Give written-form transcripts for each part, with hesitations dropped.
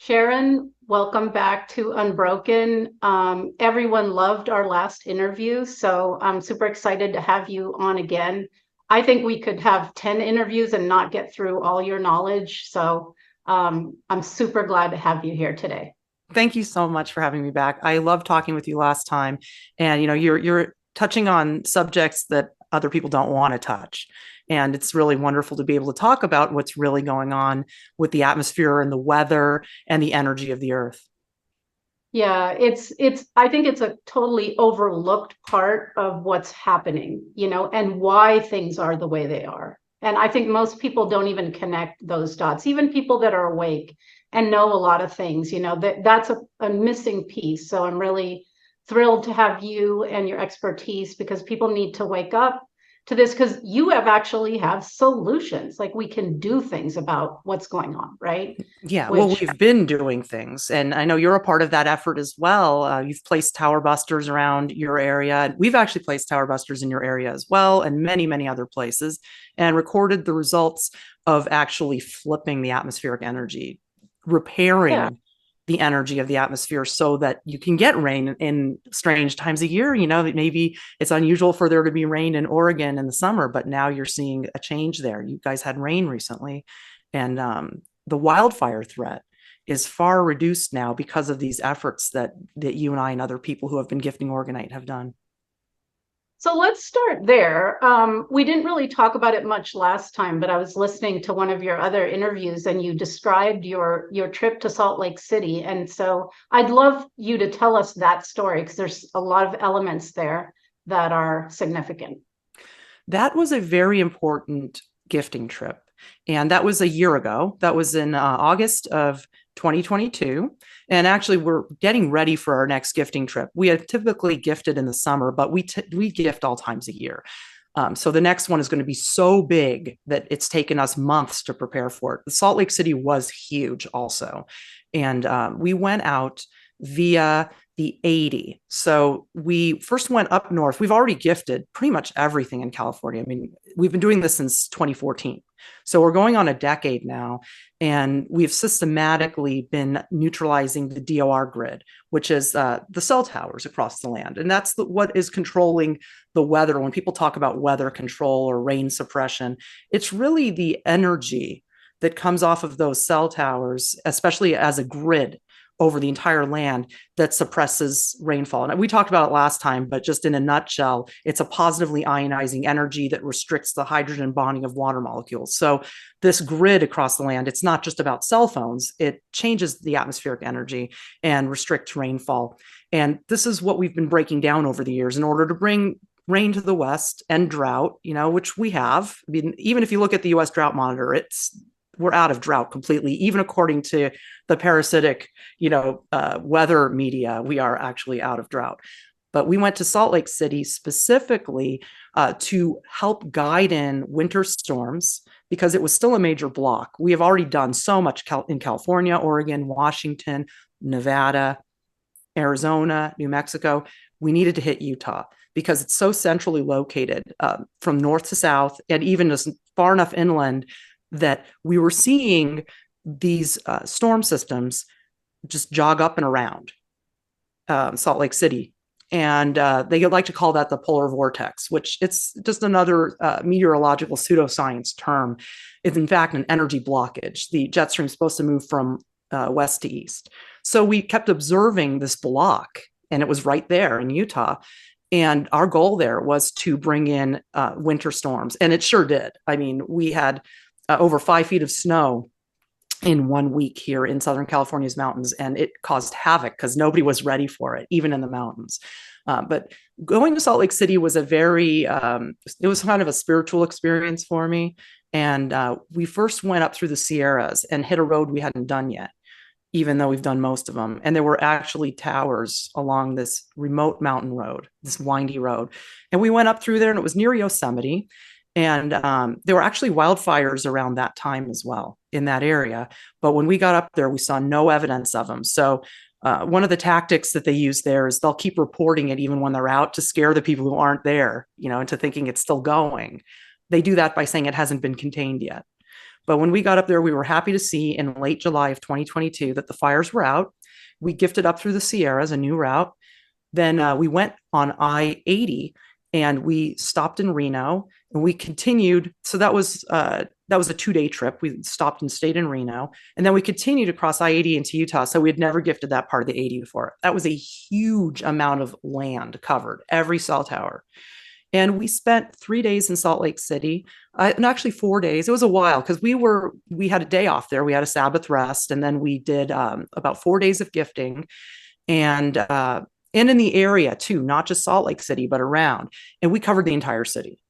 Sharon, welcome back to Unbroken. Everyone loved our last interview, so I'm super excited to have you on again. I think we could have 10 interviews and not get through all your knowledge. So I'm super glad to have you here today. Thank you so much for having me back. I loved talking with you last time, and you're touching on subjects that other people don't want to touch. And it's really wonderful to be able to talk about what's really going on with the atmosphere and the weather and the energy of the earth. Yeah, it's I think it's a totally overlooked part of what's happening, and why things are the way they are. And I think most people don't even connect those dots, even people that are awake and know a lot of things, that's a missing piece. So I'm really thrilled to have you and your expertise because people need to wake up to this because you have solutions. Like we can do things about what's going on, right? Yeah, well, Which we've been doing things, and I know you're a part of that effort as well. You've placed tower busters around your area, and we've actually placed tower busters in your area as well, and many, many other places, and recorded the results of actually flipping the atmospheric energy, yeah. repairing the energy of the atmosphere so that you can get rain in strange times of year. That maybe it's unusual for there to be rain in Oregon in the summer, but now you're seeing a change there. You guys had rain recently, and the wildfire threat is far reduced now because of these efforts that you and I and other people who have been gifting Orgonite have done. So let's start there. We didn't really talk about it much last time, but I was listening to one of your other interviews and you described your trip to Salt Lake City. And so I'd love you to tell us that story because there's a lot of elements there that are significant. That was a very important gifting trip. And that was a year ago. That was in August of 2022. And actually, we're getting ready for our next gifting trip. We had typically gifted in the summer, but we gift all times a year. So the next one is going to be so big that it's taken us months to prepare for it. The Salt Lake City was huge also. And we went out via the 80. So we first went up north. We've already gifted pretty much everything in California. I mean, we've been doing this since 2014. So we're going on a decade now, and we've systematically been neutralizing the DOR grid, which is the cell towers across the land. And that's what is controlling the weather. When people talk about weather control or rain suppression, it's really the energy that comes off of those cell towers, especially as a grid over the entire land, that suppresses rainfall. And we talked about it last time, but just in a nutshell, it's a positively ionizing energy that restricts the hydrogen bonding of water molecules. So this grid across the land, it's not just about cell phones, it changes the atmospheric energy and restricts rainfall. And this is what we've been breaking down over the years in order to bring rain to the West and drought, which we have. I mean, even if you look at the US drought monitor, we're out of drought completely. Even according to the parasitic, weather media, we are actually out of drought. But we went to Salt Lake City specifically to help guide in winter storms because it was still a major block. We have already done so much in California, Oregon, Washington, Nevada, Arizona, New Mexico. We needed to hit Utah because it's so centrally located from north to south and even just far enough inland that we were seeing these storm systems just jog up and around Salt Lake City. And they like to call that the polar vortex, which it's just another meteorological pseudoscience term. It's in fact an energy blockage. The jet stream is supposed to move from west to east. So we kept observing this block, and it was right there in Utah. And our goal there was to bring in winter storms, and it sure did. I mean, we had over 5 feet of snow in 1 week here in Southern California's mountains, and it caused havoc because nobody was ready for it, even in the mountains. But going to Salt Lake City was it was kind of a spiritual experience for me. And we first went up through the Sierras and hit a road we hadn't done yet, even though we've done most of them. And there were actually towers along this remote mountain road, this windy road. And we went up through there, and it was near Yosemite. And there were actually wildfires around that time as well in that area. But when we got up there, we saw no evidence of them. So one of the tactics that they use there is they'll keep reporting it even when they're out to scare the people who aren't there, into thinking it's still going. They do that by saying it hasn't been contained yet. But when we got up there, we were happy to see in late July of 2022 that the fires were out. We gifted up through the Sierras, a new route. Then we went on I-80 and we stopped in Reno and we continued. So that was a 2-day trip. We stopped and stayed in Reno, and then we continued across I-80 into Utah. So we had never gifted that part of the 80 before. That was a huge amount of land covered, every cell tower. And we spent 3 days in Salt Lake City, and actually 4 days. It was a while because we had a day off there. We had a Sabbath rest, and then we did about 4 days of gifting, and in the area too, not just Salt Lake City, but around. And we covered the entire city,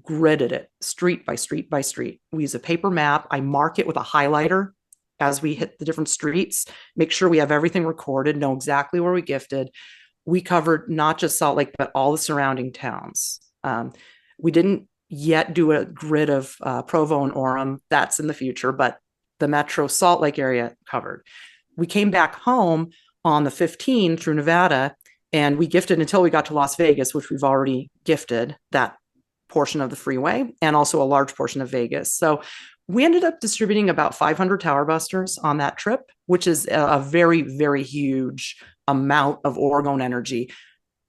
gridded it street by street by street. We use a paper map. I mark it with a highlighter as we hit the different streets, make sure we have everything recorded, know exactly where we gifted. We covered not just Salt Lake, but all the surrounding towns. We didn't yet do a grid of Provo and Orem. That's in the future, but the metro Salt Lake area covered. We came back home on the 15th through Nevada, and we gifted until we got to Las Vegas, which we've already gifted that portion of the freeway and also a large portion of Vegas. So we ended up distributing about 500 tower busters on that trip, which is a very, very huge amount of Orgone energy,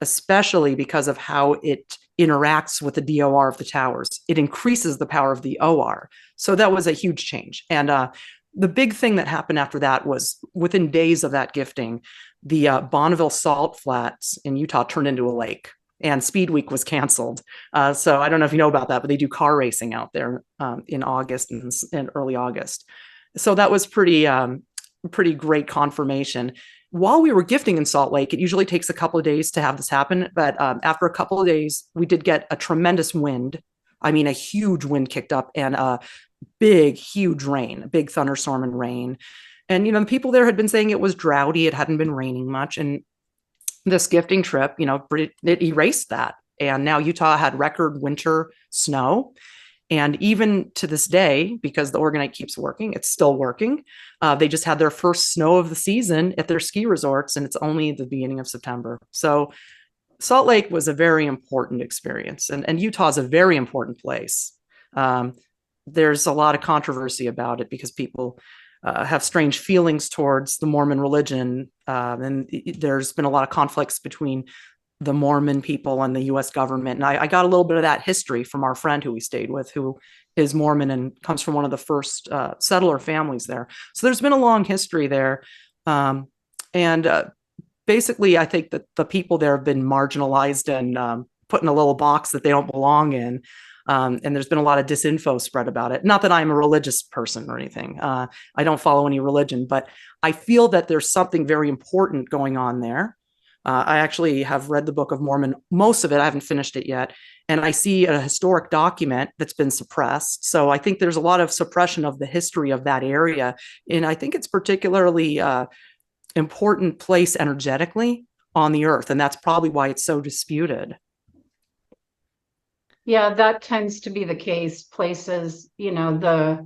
especially because of how it interacts with the DOR of the towers. It increases the power of the OR. So that was a huge change. And the big thing that happened after that was within days of that gifting, the Bonneville Salt Flats in Utah turned into a lake, and Speed Week was canceled. So I don't know if you know about that, but they do car racing out there in August and early August. So that was pretty great confirmation. While we were gifting in Salt Lake, it usually takes a couple of days to have this happen. But after a couple of days, we did get a tremendous wind. I mean, a huge wind kicked up, and a big, huge rain, a big thunderstorm and rain. And, the people there had been saying it was droughty. It hadn't been raining much. And this gifting trip, it erased that. And now Utah had record winter snow. And even to this day, because the Orgonite keeps working, it's still working. They just had their first snow of the season at their ski resorts, and it's only the beginning of September. So Salt Lake was a very important experience, and Utah is a very important place. There's a lot of controversy about it because people have strange feelings towards the Mormon religion, and there's been a lot of conflicts between the Mormon people and the U.S. government. And I got a little bit of that history from our friend who we stayed with, who is Mormon and comes from one of the first settler families there. So there's been a long history there. And basically, I think that the people there have been marginalized and put in a little box that they don't belong in. And there's been a lot of disinfo spread about it. Not that I'm a religious person or anything. I don't follow any religion, but I feel that there's something very important going on there. I actually have read the Book of Mormon, most of it. I haven't finished it yet. And I see a historic document that's been suppressed. So I think there's a lot of suppression of the history of that area. And I think it's particularly important place energetically on the earth. And that's probably why it's so disputed. Yeah, that tends to be the case. Places, the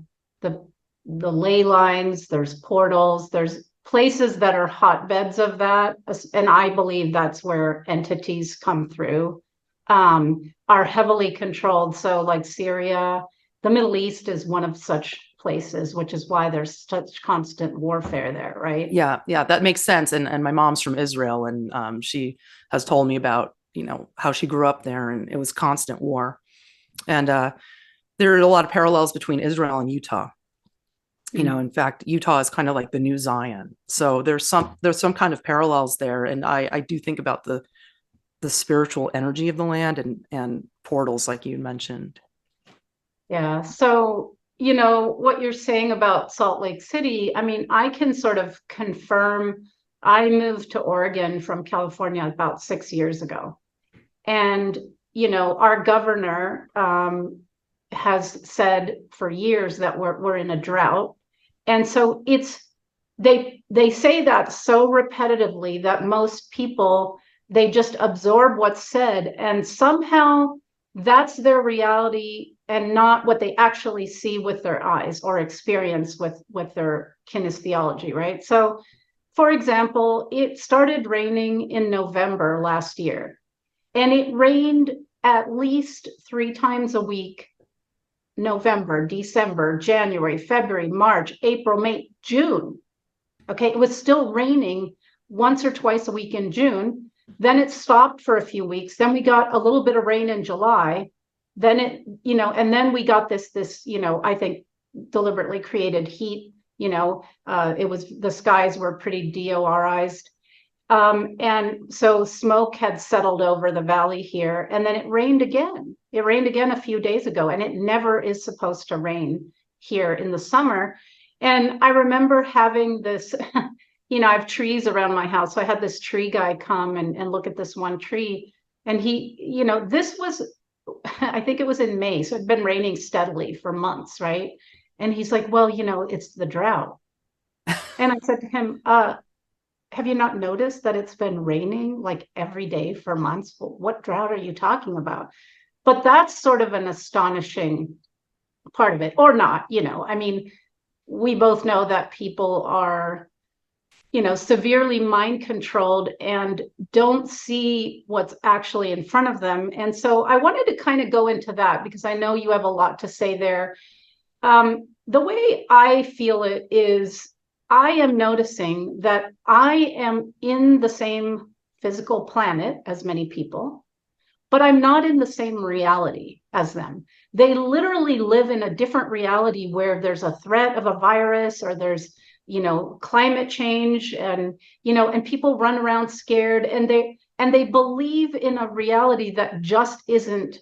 ley lines, there's portals, there's places that are hotbeds of that, and I believe that's where entities come through, are heavily controlled. So like Syria, the Middle East is one of such places, which is why there's such constant warfare there, right? Yeah, that makes sense. And my mom's from Israel, and she has told me about, how she grew up there, and it was constant war. And there are a lot of parallels between Israel and Utah. In fact, Utah is kind of like the new Zion. So there's some kind of parallels there. And I do think about the spiritual energy of the land and portals like you mentioned. Yeah. So, what you're saying about Salt Lake City, I mean, I can sort of confirm. I moved to Oregon from California about 6 years ago. And, our governor has said for years that we're in a drought. And so they say that so repetitively that most people, they just absorb what's said, and somehow that's their reality and not what they actually see with their eyes or experience with their kinestheology, right? So, for example, it started raining in November last year, and it rained at least 3 times a week November, December, January, February, March, April, May, June. Okay, it was still raining once or twice a week in June. Then it stopped for a few weeks. Then we got a little bit of rain in July. Then it, and then we got this, I think deliberately created heat. It was, the skies were pretty DORized. And so smoke had settled over the valley here, and then it rained again. It rained again a few days ago, and it never is supposed to rain here in the summer. And I remember having this, I have trees around my house. So I had this tree guy come and look at this one tree. And he, this was, I think it was in May. So it'd been raining steadily for months, right? And he's like, well, it's the drought. And I said to him, have you not noticed that it's been raining like every day for months? Well, what drought are you talking about? But that's sort of an astonishing part of it, or not, I mean, we both know that people are, severely mind controlled and don't see what's actually in front of them. And so I wanted to kind of go into that because I know you have a lot to say there. The way I feel it is, I am noticing that I am in the same physical planet as many people, but I'm not in the same reality as them. They literally live in a different reality where there's a threat of a virus, or there's, climate change, and, and people run around scared, and they believe in a reality that just isn't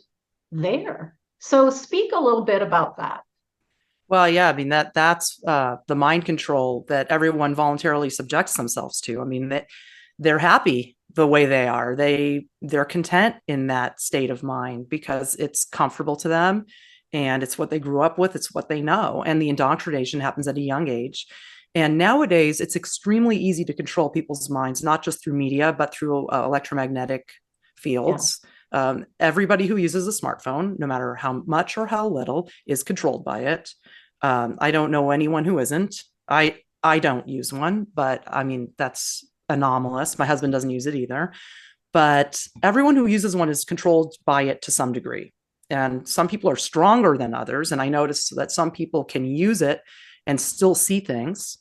there. So speak a little bit about that. Well, yeah, I mean that's the mind control that everyone voluntarily subjects themselves to. I mean, they're happy the way they are. They're content in that state of mind because it's comfortable to them, and it's what they grew up with. It's what they know, and the indoctrination happens at a young age. And nowadays, it's extremely easy to control people's minds, not just through media, but through electromagnetic fields. Everybody who uses a smartphone, no matter how much or how little, is controlled by it. I don't know anyone who isn't. I don't use one, but I mean, that's anomalous. My husband doesn't use it either. But everyone who uses one is controlled by it to some degree. And some people are stronger than others. And I noticed that some people can use it and still see things.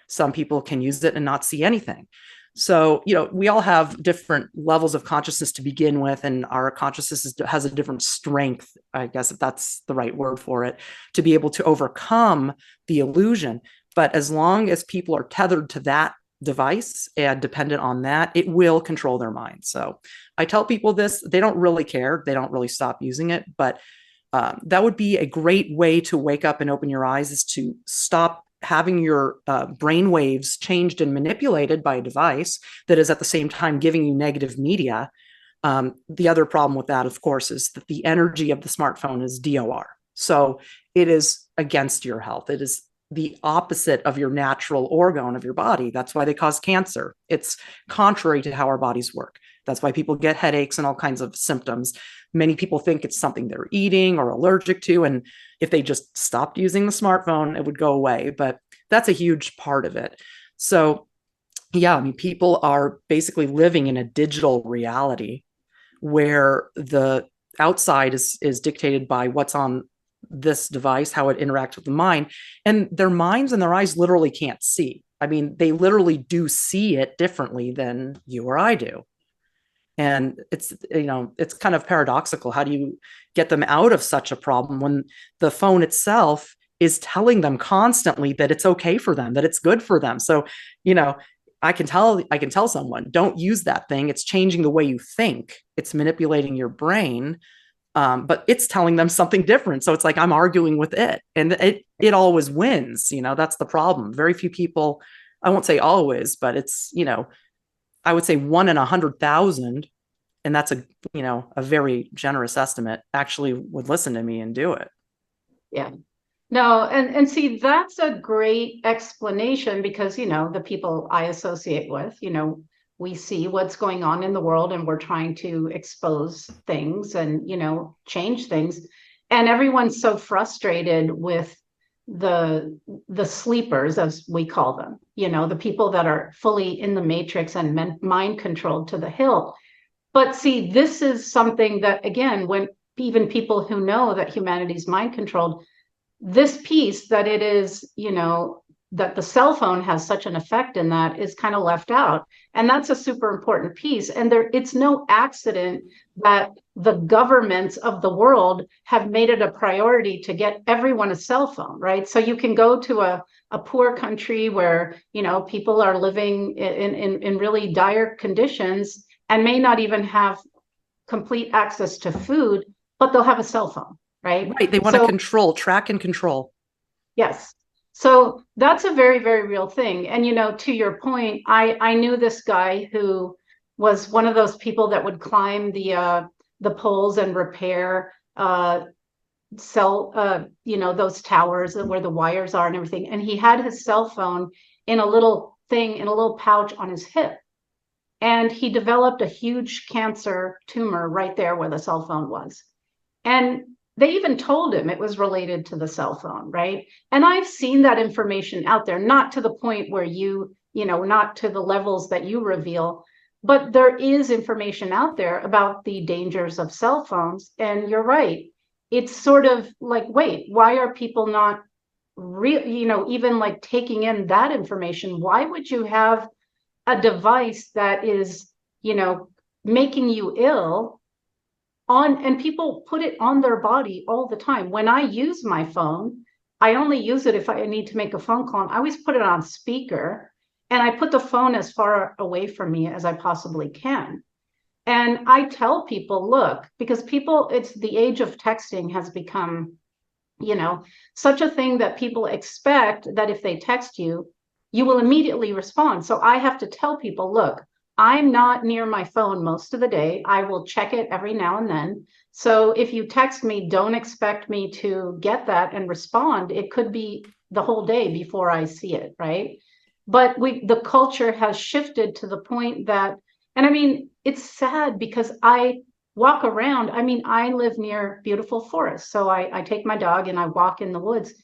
Some people can use it and not see anything. So, we all have different levels of consciousness to begin with, and our consciousness has a different strength, I guess, if that's the right word for it, to be able to overcome the illusion. But as long as people are tethered to that device and dependent on that, it will control their mind. So I tell people this, they don't really care. They don't really stop using it. But that would be a great way to wake up and open your eyes, is to stop having your brain waves changed and manipulated by a device that is at the same time giving you negative media. The other problem with that, of course, is that the energy of the smartphone is DOR. So it is against your health. It is the opposite of your natural orgone of your body. That's why they cause cancer. It's contrary to how our bodies work. That's why people get headaches and all kinds of symptoms. Many people think it's something they're eating or allergic to. And if they just stopped using the smartphone, it would go away. But that's a huge part of it. So, yeah, I mean, people are basically living in a digital reality where the outside is dictated by what's on this device, how it interacts with the mind. And their minds and their eyes literally can't see. I mean, they literally do see it differently than you or I do. And it's kind of paradoxical. How do you get them out of such a problem when the phone itself is telling them constantly that it's okay for them, that it's good for them? So, I can tell someone, don't use that thing. It's changing the way you think. It's manipulating your brain. But it's telling them something different. So it's like I'm arguing with it, and it always wins. That's the problem. Very few people, I won't say always, but it's, I would say 1 in 100,000, and that's a very generous estimate, actually would listen to me and do it. Yeah. No, and see, that's a great explanation because, the people I associate with, we see what's going on in the world and we're trying to expose things and, change things. And everyone's so frustrated with the sleepers, as we call them, the people that are fully in the matrix and mind controlled to the hilt. But see, this is something that, again, even people who know that humanity's mind controlled, this piece that it is, that the cell phone has such an effect in that is kind of left out. And that's a super important piece. And it's no accident that the governments of the world have made it a priority to get everyone a cell phone, right? So you can go to a poor country where, people are living in really dire conditions and may not even have complete access to food, but they'll have a cell phone, right? Right. They want to track and control. Yes. So that's a very, very real thing. And, to your point, I knew this guy who was one of those people that would climb the poles and repair those towers where the wires are and everything. And he had his cell phone in a little pouch on his hip. And he developed a huge cancer tumor right there where the cell phone was. And they even told him it was related to the cell phone, right? And I've seen that information out there, not to the point where not to the levels that you reveal, but there is information out there about the dangers of cell phones. And you're right. It's sort of like, wait, why are people not even like taking in that information? Why would you have a device that is, making you ill and people put it on their body all the time. When I use my phone, I only use it if I need to make a phone call. I always put it on speaker and I put the phone as far away from me as I possibly can. And I tell people, look, because it's the age of texting has become, such a thing that people expect that if they text you, you will immediately respond. So I have to tell people, look, I'm not near my phone most of the day. I will check it every now and then. So if you text me, don't expect me to get that and respond. It could be the whole day before I see it, right? But the culture has shifted to the point that, and I mean, it's sad because I walk around. I mean, I live near beautiful forests. So I take my dog and I walk in the woods.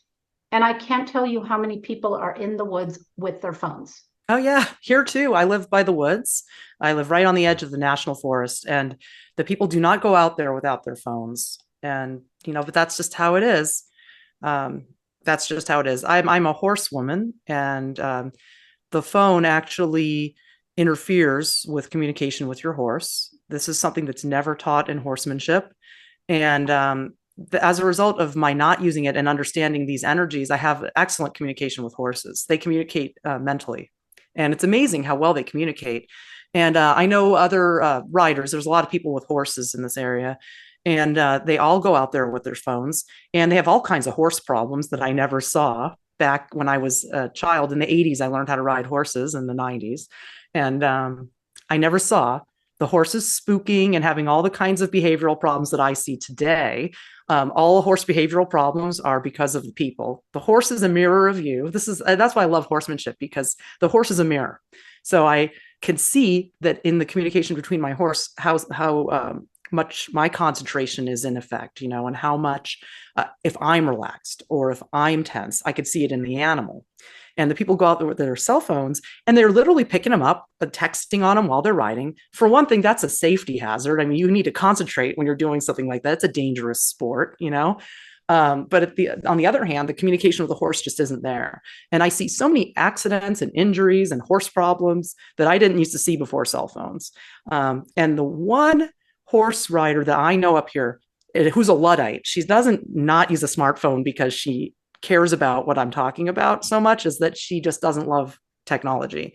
And I can't tell you how many people are in the woods with their phones. Oh, yeah. Here, too. I live by the woods. I live right on the edge of the national forest. And the people do not go out there without their phones. And, but that's just how it is. That's just how it is. I'm a horsewoman. And the phone actually interferes with communication with your horse. This is something that's never taught in horsemanship. And as a result of my not using it and understanding these energies, I have excellent communication with horses. They communicate mentally. And it's amazing how well they communicate. And I know other riders. There's a lot of people with horses in this area. And they all go out there with their phones. And they have all kinds of horse problems that I never saw back when I was a child. In the 80s, I learned how to ride horses in the 90s. And I never saw the horses spooking and having all the kinds of behavioral problems that I see today. All horse behavioral problems are because of the people. The horse is a mirror of you. That's why I love horsemanship, because the horse is a mirror. So I can see that in the communication between my horse, how much my concentration is in effect, and how much, if I'm relaxed or if I'm tense, I could see it in the animal. And the people go out there with their cell phones and they're literally picking them up, texting on them while they're riding. For one thing, that's a safety hazard. I mean, you need to concentrate when you're doing something like that. It's a dangerous sport, But on the other hand, the communication with the horse just isn't there. And I see so many accidents and injuries and horse problems that I didn't used to see before cell phones. And the one horse rider that I know up here, who's a Luddite, she doesn't not use a smartphone because she cares about what I'm talking about so much, is that she just doesn't love technology.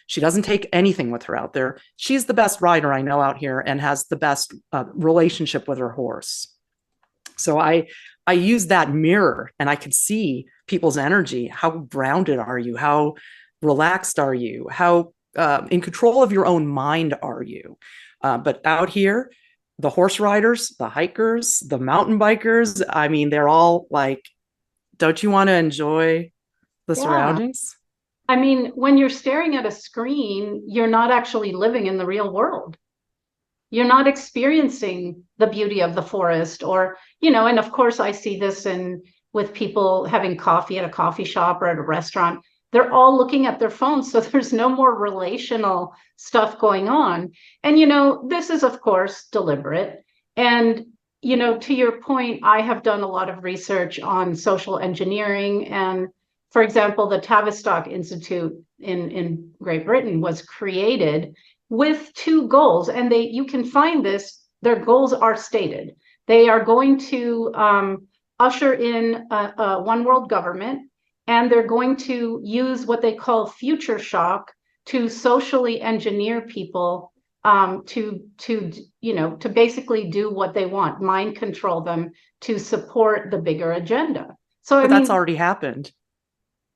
She doesn't take anything with her out there. She's the best rider I know out here and has the best relationship with her horse. So I use that mirror and I can see people's energy. How grounded are you? How relaxed are you? How in control of your own mind are you? But out here, the horse riders, the hikers, the mountain bikers, I mean, they're all like, don't you want to enjoy the surroundings? I mean, when you're staring at a screen, you're not actually living in the real world. You're not experiencing the beauty of the forest or, and of course I see this with people having coffee at a coffee shop or at a restaurant. They're all looking at their phones. So there's no more relational stuff going on. And, this is, of course, deliberate. And to your point, I have done a lot of research on social engineering. And for example, the Tavistock Institute in Great Britain was created with two goals. And you can find this, their goals are stated. They are going to usher in a one world government, and they're going to use what they call future shock to socially engineer people to basically do what they want, mind control them to support the bigger agenda. So But that's already happened.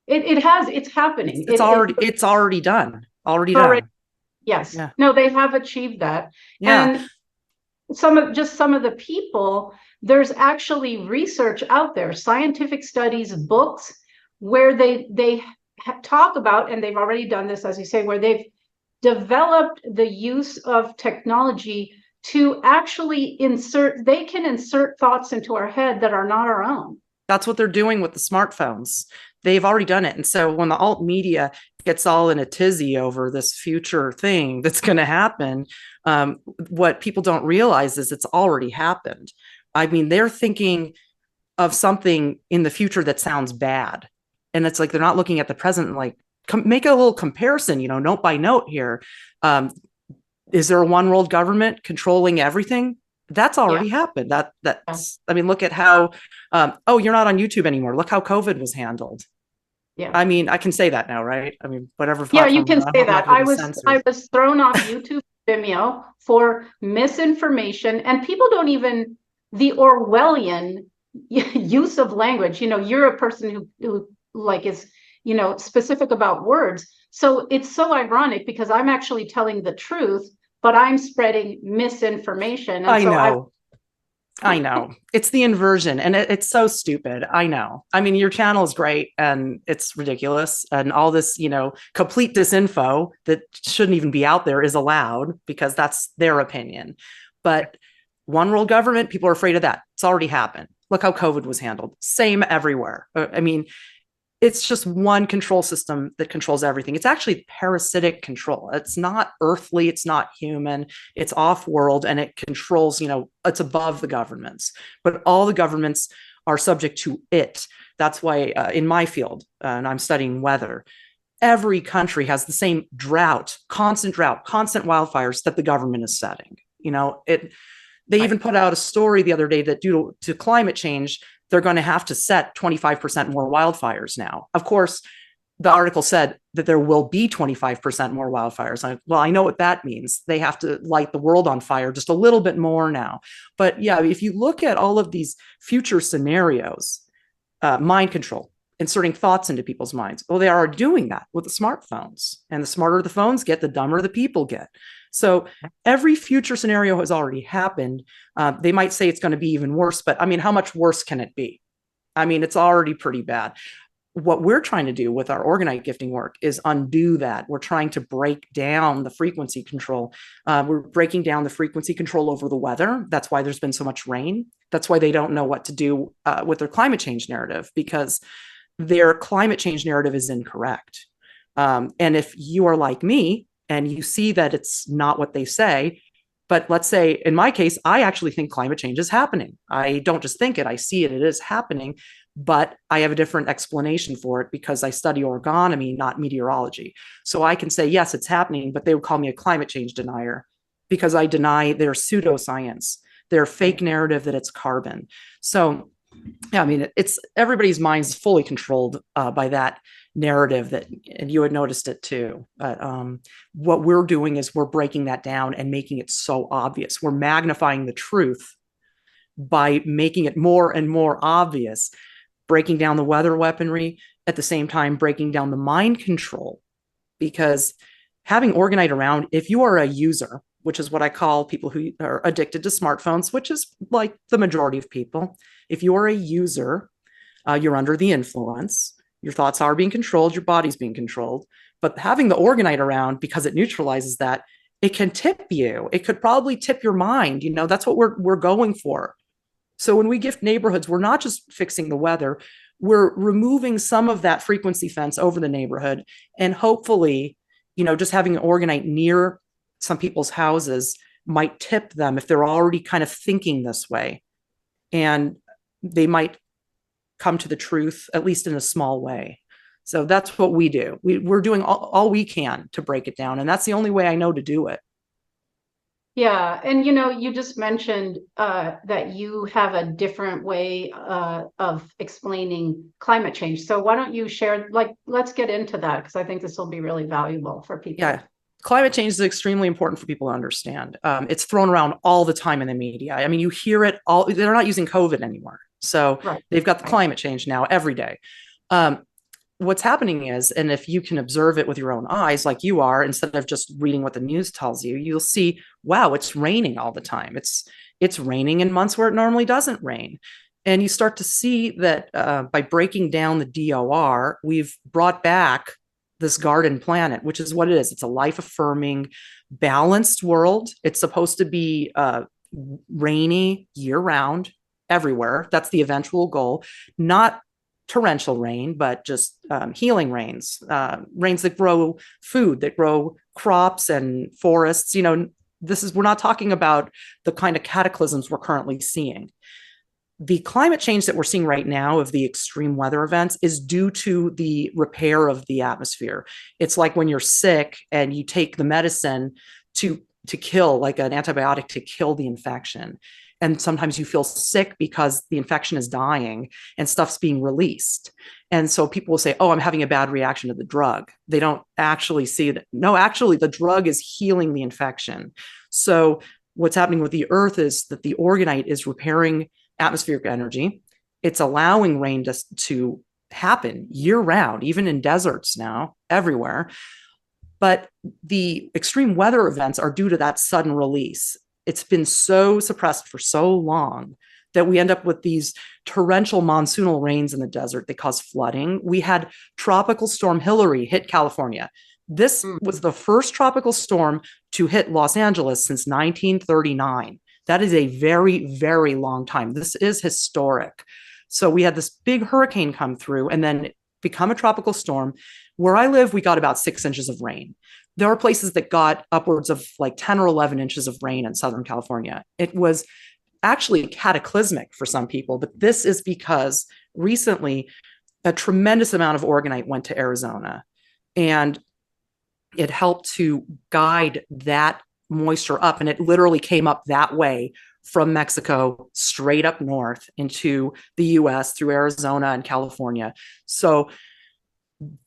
It's happening. It's already done. Already Already, done. yes. Yeah. No, they have achieved that. Yeah. And some of the people, there's actually research out there, scientific studies, books, where they talk about, and they've already done this, as you say, where they've developed the use of technology to actually they can insert thoughts into our head that are not our own. That's what they're doing with the smartphones. They've already done it. And so when the alt media gets all in a tizzy over this future thing that's going to happen, what people don't realize is it's already happened. I mean, they're thinking of something in the future that sounds bad. And it's like they're not looking at the present, like, make a little comparison, note by note here. Is there a one world government controlling everything? That's already happened. I mean, look at how, you're not on YouTube anymore. Look how COVID was handled. Yeah. I mean, I can say that now, right? I mean, whatever. Yeah, you can say that. I was thrown off YouTube Vimeo for misinformation, and people don't even, the Orwellian use of language. You're a person who like is, specific about words. So it's so ironic because I'm actually telling the truth, but I'm spreading misinformation. And I know. It's the inversion, and it's so stupid. I know. I mean, your channel is great and it's ridiculous. And all this, complete disinfo that shouldn't even be out there is allowed because that's their opinion. But one world government, people are afraid of that. It's already happened. Look how COVID was handled. Same everywhere. I mean, it's just one control system that controls everything. It's actually parasitic control. It's not earthly, it's not human, it's off-world, and it controls, it's above the governments. But all the governments are subject to it. That's why in my field, and I'm studying weather, every country has the same drought, constant wildfires that the government is setting. They even put out a story the other day that due to climate change, they're going to have to set 25% more wildfires now. Of course, the article said that there will be 25% more wildfires. I know what that means. They have to light the world on fire just a little bit more now. But yeah, if you look at all of these future scenarios, mind control, inserting thoughts into people's minds, well, they are doing that with the smartphones. And the smarter the phones get, the dumber the people get. So every future scenario has already happened. They might say it's going to be even worse, but I mean, how much worse can it be? I mean, it's already pretty bad. What we're trying to do with our Orgonite gifting work is undo that. We're trying to break down the frequency control. We're breaking down the frequency control over the weather. That's why there's been so much rain. That's why they don't know what to do with their climate change narrative, because their climate change narrative is incorrect. And if you are like me, and you see that it's not what they say, but let's say in my case, I actually think climate change is happening. I don't just think it, I see it, it is happening, but I have a different explanation for it because I study orgonomy, not meteorology. So I can say, yes, it's happening, but they would call me a climate change denier because I deny their pseudoscience, their fake narrative that it's carbon. So yeah, I mean, it's everybody's mind's fully controlled by that narrative and you had noticed it too. But what we're doing is we're breaking that down and making it so obvious. We're magnifying the truth by making it more and more obvious, breaking down the weather weaponry, at the same time, breaking down the mind control. Because having Orgonite around, if you are a user, which is what I call people who are addicted to smartphones, which is like the majority of people, if you're a user, you're under the influence. Your thoughts are being controlled, your body's being controlled. But having the Orgonite around, because it neutralizes that, it can tip you. It could probably tip your mind. That's what we're going for. So when we gift neighborhoods, we're not just fixing the weather, we're removing some of that frequency fence over the neighborhood. And hopefully, just having an Orgonite near some people's houses might tip them if they're already kind of thinking this way. and they might come to the truth, at least in a small way. So that's what we do. We're doing all we can to break it down. And that's the only way I know to do it. Yeah, and you just mentioned that you have a different way of explaining climate change. So why don't you share, like, let's get into that, because I think this will be really valuable for people. Yeah. Climate change is extremely important for people to understand. It's thrown around all the time in the media. I mean, you hear it all. They're not using COVID anymore. So they've got the climate change now every day. What's happening is, and if you can observe it with your own eyes, like you are, instead of just reading what the news tells you, you'll see, wow, it's raining all the time. It's raining in months where it normally doesn't rain. And you start to see that by breaking down the DOR, we've brought back this garden planet, which is what it is. It's a life-affirming, balanced world. It's supposed to be rainy year-round everywhere. That's the eventual goal. Not torrential rain, but just healing rains, rains that grow food, that grow crops and forests. We're not talking about the kind of cataclysms we're currently seeing. The climate change that we're seeing right now of the extreme weather events is due to the repair of the atmosphere. It's like when you're sick and you take the medicine to kill, like an antibiotic to kill the infection. And sometimes you feel sick because the infection is dying and stuff's being released. And so people will say, oh, I'm having a bad reaction to the drug. They don't actually see that. No, actually, the drug is healing the infection. So what's happening with the earth is that the Orgonite is repairing atmospheric energy. It's allowing rain to happen year round, even in deserts now, everywhere. But the extreme weather events are due to that sudden release. It's been so suppressed for so long that we end up with these torrential monsoonal rains in the desert that cause flooding. We had Tropical Storm Hillary hit California. This was the first tropical storm to hit Los Angeles since 1939. That is a very, very long time. This is historic. So we had this big hurricane come through and then become a tropical storm. Where I live, we got about 6 inches of rain. There are places that got upwards of like 10 or 11 inches of rain in Southern California. It was actually cataclysmic for some people, but this is because recently a tremendous amount of Orgonite went to Arizona, and it helped to guide that moisture up. And it literally came up that way from Mexico straight up north into the US through Arizona and California. So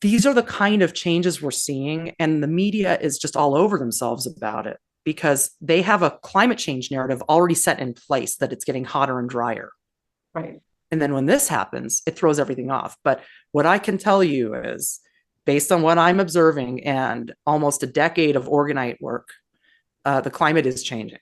these are the kind of changes we're seeing, and the media is just all over themselves about it because they have a climate change narrative already set in place that it's getting hotter and drier. Right. And then when this happens, it throws everything off. But what I can tell you is, based on what I'm observing and almost a decade of Orgonite work, the climate is changing,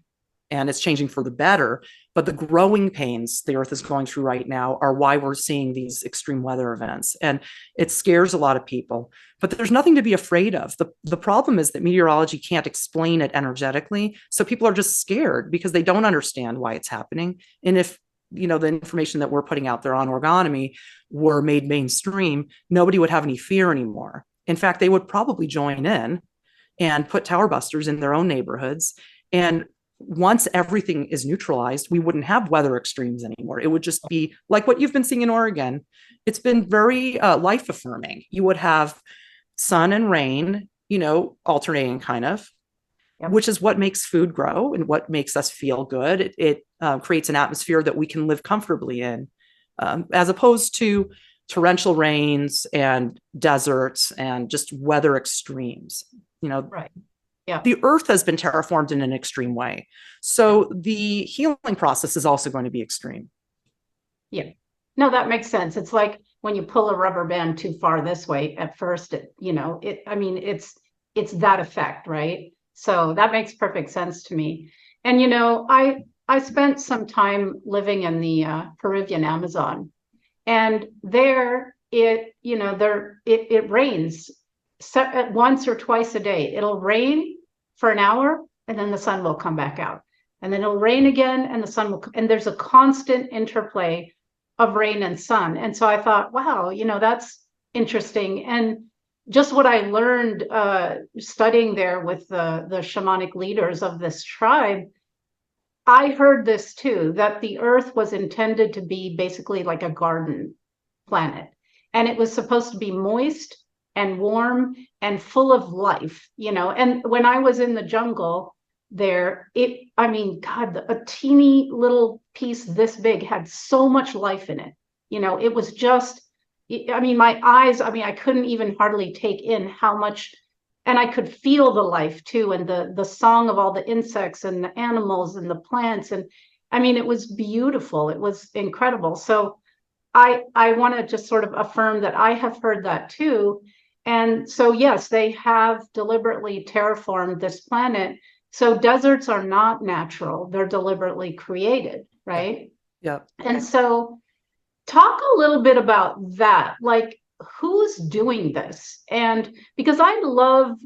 and it's changing for the better. But the growing pains the Earth is going through right now are why we're seeing these extreme weather events. And it scares a lot of people, but there's nothing to be afraid of. The problem is that meteorology can't explain it energetically. So people are just scared because they don't understand why it's happening. And if the information that we're putting out there on orgonomy were made mainstream, nobody would have any fear anymore. In fact, they would probably join in and put tower busters in their own neighborhoods. And once everything is neutralized, we wouldn't have weather extremes anymore. It would just be like what you've been seeing in Oregon. It's been very life affirming. You would have sun and rain, alternating kind of, which is what makes food grow and what makes us feel good. It creates an atmosphere that we can live comfortably in, as opposed to torrential rains and deserts and just weather extremes. Right. Yeah. The Earth has been terraformed in an extreme way. So the healing process is also going to be extreme. Yeah. No, that makes sense. It's like when you pull a rubber band too far this way, at first, it's that effect, right? So that makes perfect sense to me. And, I spent some time living in the Peruvian Amazon, and there it rains once or twice a day. It'll rain for an hour and then the sun will come back out, and then it'll rain again and the sun will and there's a constant interplay of rain and sun. And so I thought, wow, that's interesting. And just what I learned studying there with the shamanic leaders of this tribe, I heard this too, that the Earth was intended to be basically like a garden planet. And it was supposed to be moist and warm and full of life, you know. And when I was in the jungle there, I mean, God, a teeny little piece this big had so much life in it. You know, it was just, I mean, my eyes, I mean, I couldn't even hardly take in how much, and I could feel the life too, and the song of all the insects and the animals and the plants. And I mean, it was beautiful. It was incredible. So I want to just sort of affirm that I have heard that too. And so, yes, they have deliberately terraformed this planet. So deserts are not natural, they're deliberately created, right? Yeah. And so talk a little bit about that. Like, who's doing this? And because I love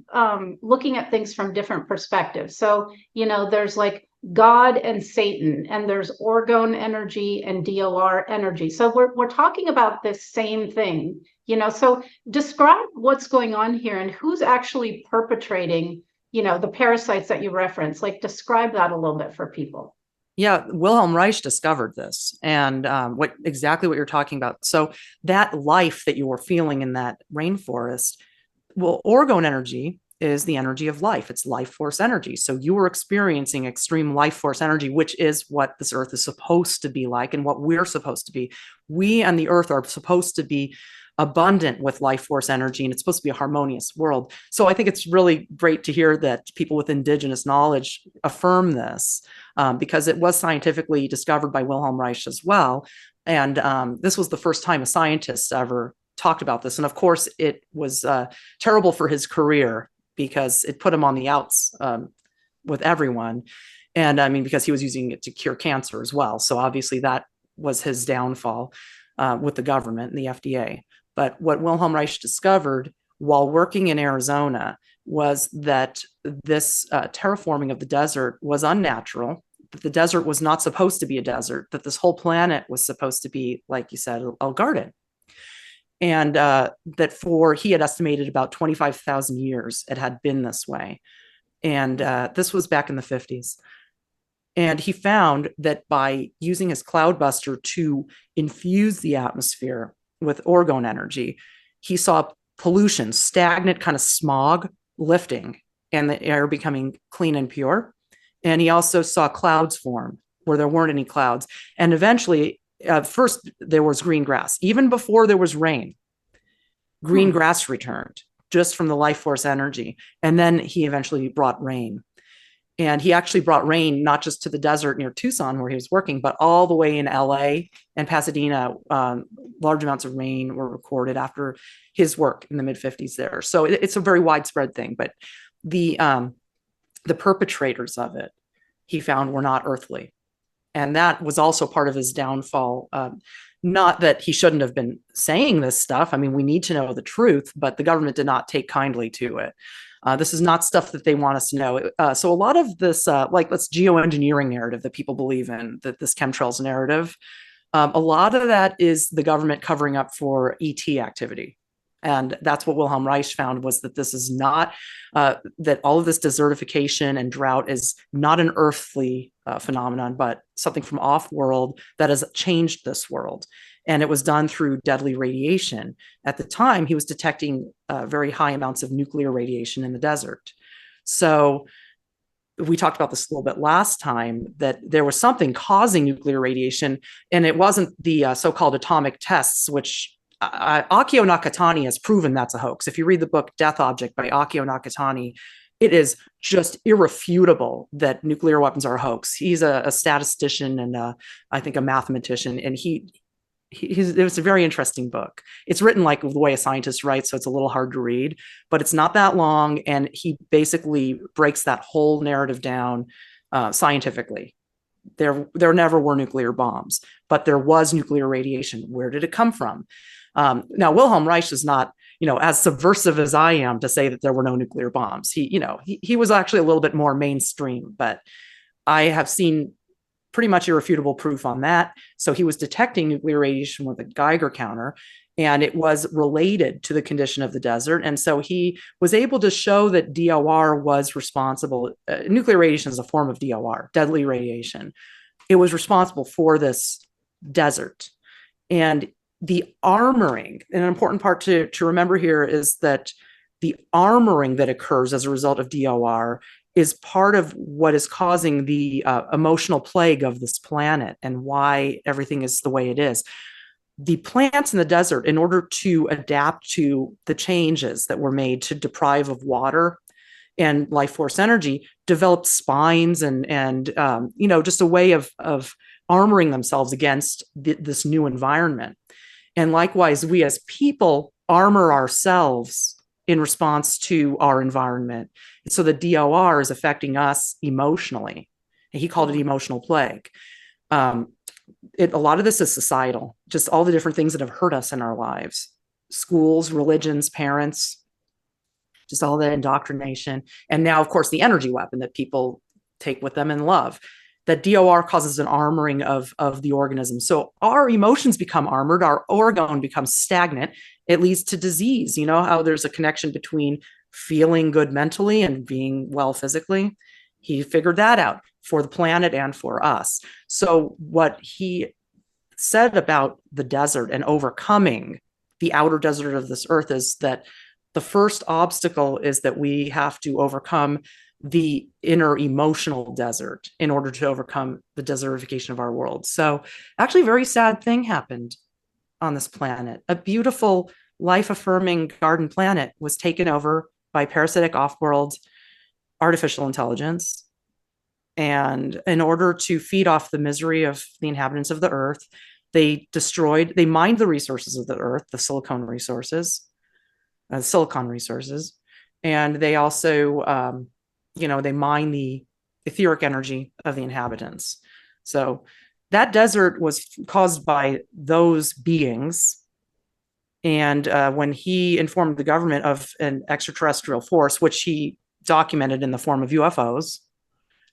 looking at things from different perspectives. So, you know, there's like God and Satan, and there's Orgone energy and DOR energy. So we're talking about this same thing, you know. So describe what's going on here and who's actually perpetrating, you know, the parasites that you reference. Like, describe that a little bit for people. Yeah, Wilhelm Reich discovered this, and exactly what you're talking about. So that life that you were feeling in that rainforest, well, orgone energy is the energy of life. It's life force energy. So you were experiencing extreme life force energy, which is what this earth is supposed to be like and what we're supposed to be. We and the earth are supposed to be abundant with life force energy, and it's supposed to be a harmonious world. So I think it's really great to hear that people with indigenous knowledge affirm this, because it was scientifically discovered by Wilhelm Reich as well. And this was the first time a scientist ever talked about this. And of course, it was terrible for his career because it put him on the outs with everyone. And I mean, because he was using it to cure cancer as well. So obviously that was his downfall with the government and the FDA. But what Wilhelm Reich discovered while working in Arizona was that this terraforming of the desert was unnatural, that the desert was not supposed to be a desert, that this whole planet was supposed to be, like you said, a garden. And that he had estimated about 25,000 years it had been this way. And this was back in the 50s. And he found that by using his cloudbuster to infuse the atmosphere with orgone energy, he saw pollution, stagnant kind of smog lifting and the air becoming clean and pure. And he also saw clouds form where there weren't any clouds. And eventually, first there was green grass. Even before there was rain, green grass returned just from the life force energy. And then he eventually brought rain. And he actually brought rain not just to the desert near Tucson where he was working, but all the way in LA and Pasadena. Large amounts of rain were recorded after his work in the mid-50s there. So it's a very widespread thing. But the perpetrators of it, he found, were not earthly. And that was also part of his downfall. Not that he shouldn't have been saying this stuff. I mean, we need to know the truth, but the government did not take kindly to it. This is not stuff that they want us to know. So a lot of this, like this geoengineering narrative that people believe in, that this chemtrails narrative, a lot of that is the government covering up for ET activity. And that's what Wilhelm Reich found, was that this is not, that all of this desertification and drought is not an earthly phenomenon, but something from off-world that has changed this world. And it was done through deadly radiation. At the time, he was detecting very high amounts of nuclear radiation in the desert. So we talked about this a little bit last time, that there was something causing nuclear radiation, and it wasn't the so-called atomic tests, which Akio Nakatani has proven that's a hoax. If you read the book Death Object by Akio Nakatani, it is just irrefutable that nuclear weapons are a hoax. He's a statistician and I think a mathematician, and it was a very interesting book. It's written like the way a scientist writes, so it's a little hard to read, but it's not that long, and he basically breaks that whole narrative down scientifically. There never were nuclear bombs, but there was nuclear radiation. Where did it come from? Now, Wilhelm Reich is not, as subversive as I am to say that there were no nuclear bombs. He was actually a little bit more mainstream, but I have seen pretty much irrefutable proof on that. So he was detecting nuclear radiation with a Geiger counter, and it was related to the condition of the desert. And so he was able to show that DOR was responsible. Nuclear radiation is a form of DOR, deadly radiation. It was responsible for this desert. And the armoring, and an important part to remember here is that the armoring that occurs as a result of DOR is part of what is causing the emotional plague of this planet and why everything is the way it is. The plants in the desert, in order to adapt to the changes that were made to deprive of water and life force energy, developed spines and just a way of armoring themselves against this new environment. And likewise, we as people armor ourselves in response to our environment. So the DOR is affecting us emotionally. And he called it emotional plague. A lot of this is societal, just all the different things that have hurt us in our lives. Schools, religions, parents, just all the indoctrination. And now, of course, the energy weapon that people take with them and love. That DOR causes an armoring of the organism. So our emotions become armored, our orgone becomes stagnant. It leads to disease. You know how there's a connection between feeling good mentally and being well physically? He figured that out for the planet and for us. So what he said about the desert and overcoming the outer desert of this earth is that the first obstacle is that we have to overcome the inner emotional desert in order to overcome the desertification of our world. So actually a very sad thing happened on this planet. A beautiful, life-affirming garden planet was taken over by parasitic off-world artificial intelligence. And in order to feed off the misery of the inhabitants of the earth, they mined the resources of the earth, the silicon resources, and they also they mine the etheric energy of the inhabitants. So that desert was caused by those beings. And when he informed the government of an extraterrestrial force, which he documented in the form of UFOs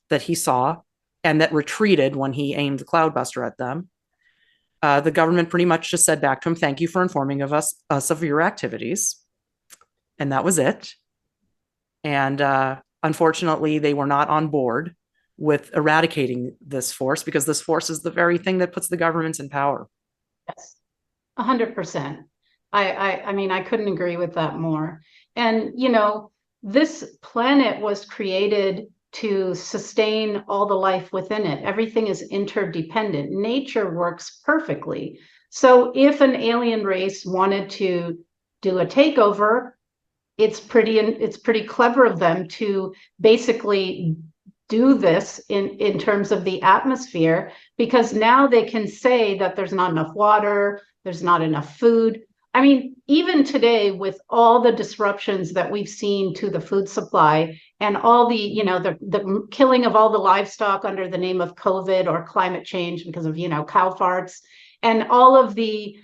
that he saw and that retreated when he aimed the cloudbuster at them, the government pretty much just said back to him, "Thank you for informing us of your activities." And that was it. And unfortunately, they were not on board with eradicating this force, because this force is the very thing that puts the governments in power. Yes, 100%. I mean, I couldn't agree with that more. And, this planet was created to sustain all the life within it. Everything is interdependent. Nature works perfectly. So if an alien race wanted to do a takeover, it's pretty clever of them to basically do this in terms of the atmosphere, because now they can say that there's not enough water, there's not enough food. I mean, even today, with all the disruptions that we've seen to the food supply and all the killing of all the livestock under the name of COVID or climate change because of, cow farts, and all of the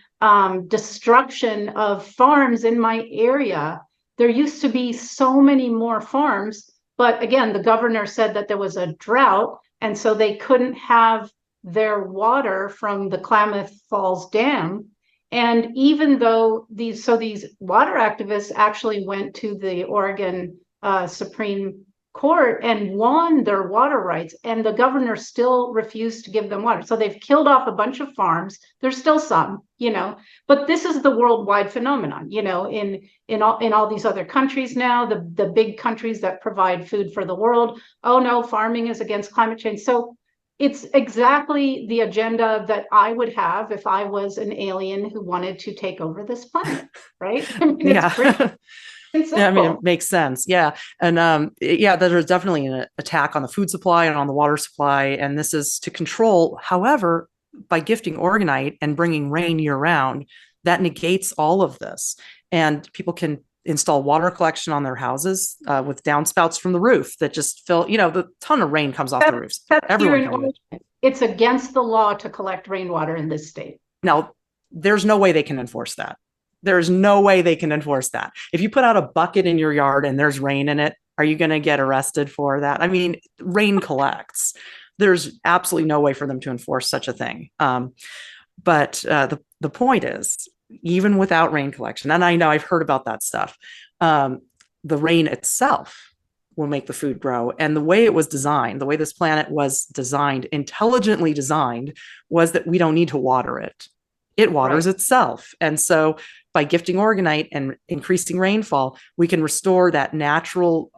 destruction of farms in my area. There used to be so many more farms, but again, the governor said that there was a drought, and so they couldn't have their water from the Klamath Falls Dam. And even though these water activists actually went to the Oregon Supreme Court and won their water rights, and the governor still refused to give them water. So they've killed off a bunch of farms. There's still some, but this is the worldwide phenomenon, in all these other countries now, the big countries that provide food for the world. Oh no, farming is against climate change. So it's exactly the agenda that I would have if I was an alien who wanted to take over this planet, right? I mean, Yeah. Yeah, I mean, it makes sense. Yeah. And there's definitely an attack on the food supply and on the water supply. And this is to control. However, by gifting Orgonite and bringing rain year round, that negates all of this. And people can install water collection on their houses with downspouts from the roof that just fill, the ton of rain comes off the roofs. Everyone can do it. It's against the law to collect rainwater in this state. Now, there's no way they can enforce that. There's no way they can enforce that. If you put out a bucket in your yard and there's rain in it, are you going to get arrested for that? I mean, rain collects. There's absolutely no way for them to enforce such a thing. But the point is, even without rain collection, and I know I've heard about that stuff, the rain itself will make the food grow. And the way it was designed, the way this planet was designed, intelligently designed, was that we don't need to water it. It waters itself. And so by gifting Orgonite and increasing rainfall, we can restore that natural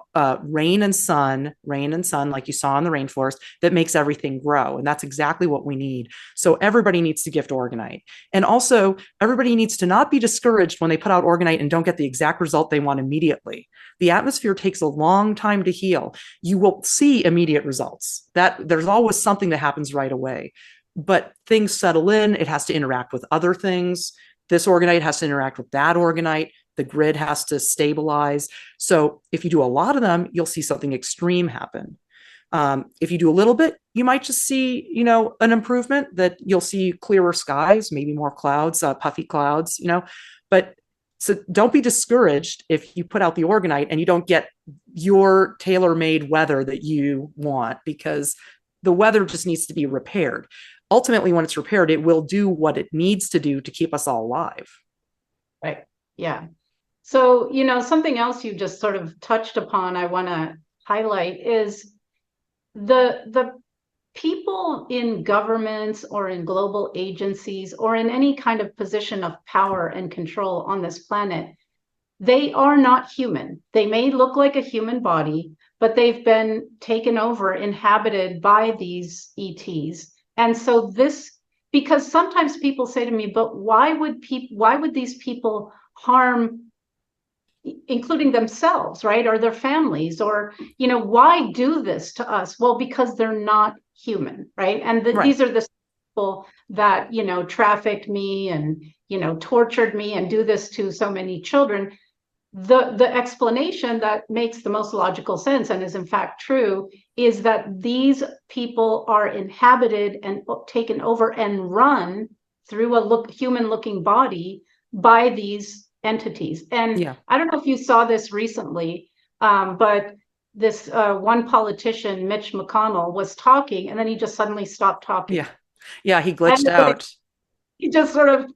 rain and sun, like you saw in the rainforest, that makes everything grow. And that's exactly what we need. So everybody needs to gift Orgonite. And also, everybody needs to not be discouraged when they put out Orgonite and don't get the exact result they want immediately. The atmosphere takes a long time to heal. You will see immediate results. That there's always something that happens right away. But things settle in. It has to interact with other things. This Orgonite has to interact with that Orgonite. The grid has to stabilize. So if you do a lot of them, you'll see something extreme happen. If you do a little bit, you might just see, an improvement, that you'll see clearer skies, maybe more clouds, puffy clouds, but so don't be discouraged if you put out the Orgonite and you don't get your tailor-made weather that you want, because the weather just needs to be repaired. Ultimately, when it's repaired, it will do what it needs to do to keep us all alive. Right. Yeah. So, something else you just sort of touched upon, I want to highlight, is the people in governments or in global agencies or in any kind of position of power and control on this planet. They are not human. They may look like a human body, but they've been taken over, inhabited by these ETs. And so because sometimes people say to me, but why would these people harm, including themselves, right? Or their families, or, why do this to us? Well, because they're not human, right? And these are the people that, trafficked me and, tortured me and do this to so many children. The explanation that makes the most logical sense and is in fact true is that these people are inhabited and taken over and run through a human looking body by these entities. And I don't know if you saw this recently, but this one politician, Mitch McConnell, was talking and then he just suddenly stopped talking. Yeah, he glitched out. He just sort of,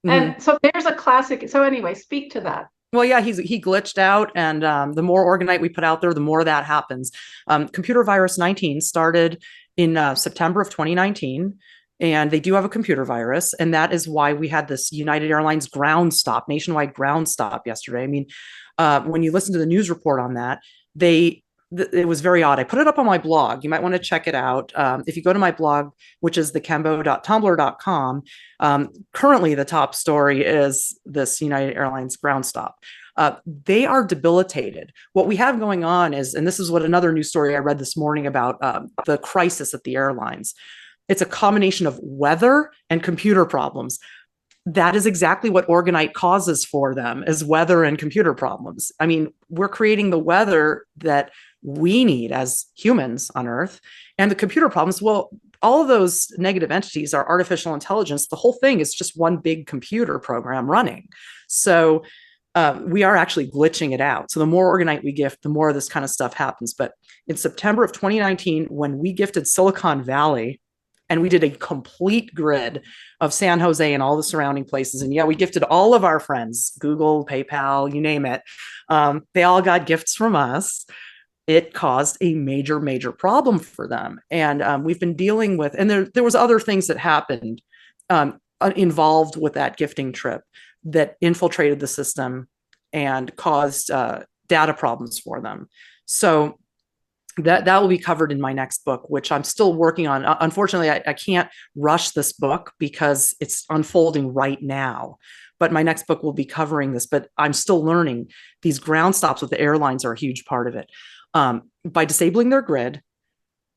and so there's a classic. So anyway, speak to that. Well, yeah, he glitched out, and the more Orgonite we put out there, the more that happens. Computer virus 19 started in September of 2019, and they do have a computer virus, and that is why we had this United Airlines nationwide ground stop yesterday. I mean, when you listen to the news report on that, it was very odd. I put it up on my blog. You might want to check it out. If you go to my blog, which is thekembo.tumblr.com, currently the top story is this United Airlines ground stop. They are debilitated. What we have going on is, and this is what another news story I read this morning about the crisis at the airlines. It's a combination of weather and computer problems. That is exactly what Orgonite causes for them, is weather and computer problems. I mean, we're creating the weather that we need as humans on Earth, and the computer problems, well, all of those negative entities are artificial intelligence. The whole thing is just one big computer program running. So we are actually glitching it out. So the more Orgonite we gift, the more of this kind of stuff happens. But in September of 2019, when we gifted Silicon Valley, and we did a complete grid of San Jose and all the surrounding places. And we gifted all of our friends, Google, PayPal, you name it. They all got gifts from us. It caused a major, major problem for them. And we've been dealing with, and there was other things that happened involved with that gifting trip that infiltrated the system and caused data problems for them. So that will be covered in my next book, which I'm still working on. Unfortunately, I can't rush this book because it's unfolding right now. But my next book will be covering this. But I'm still learning. These ground stops with the airlines are a huge part of it. By disabling their grid,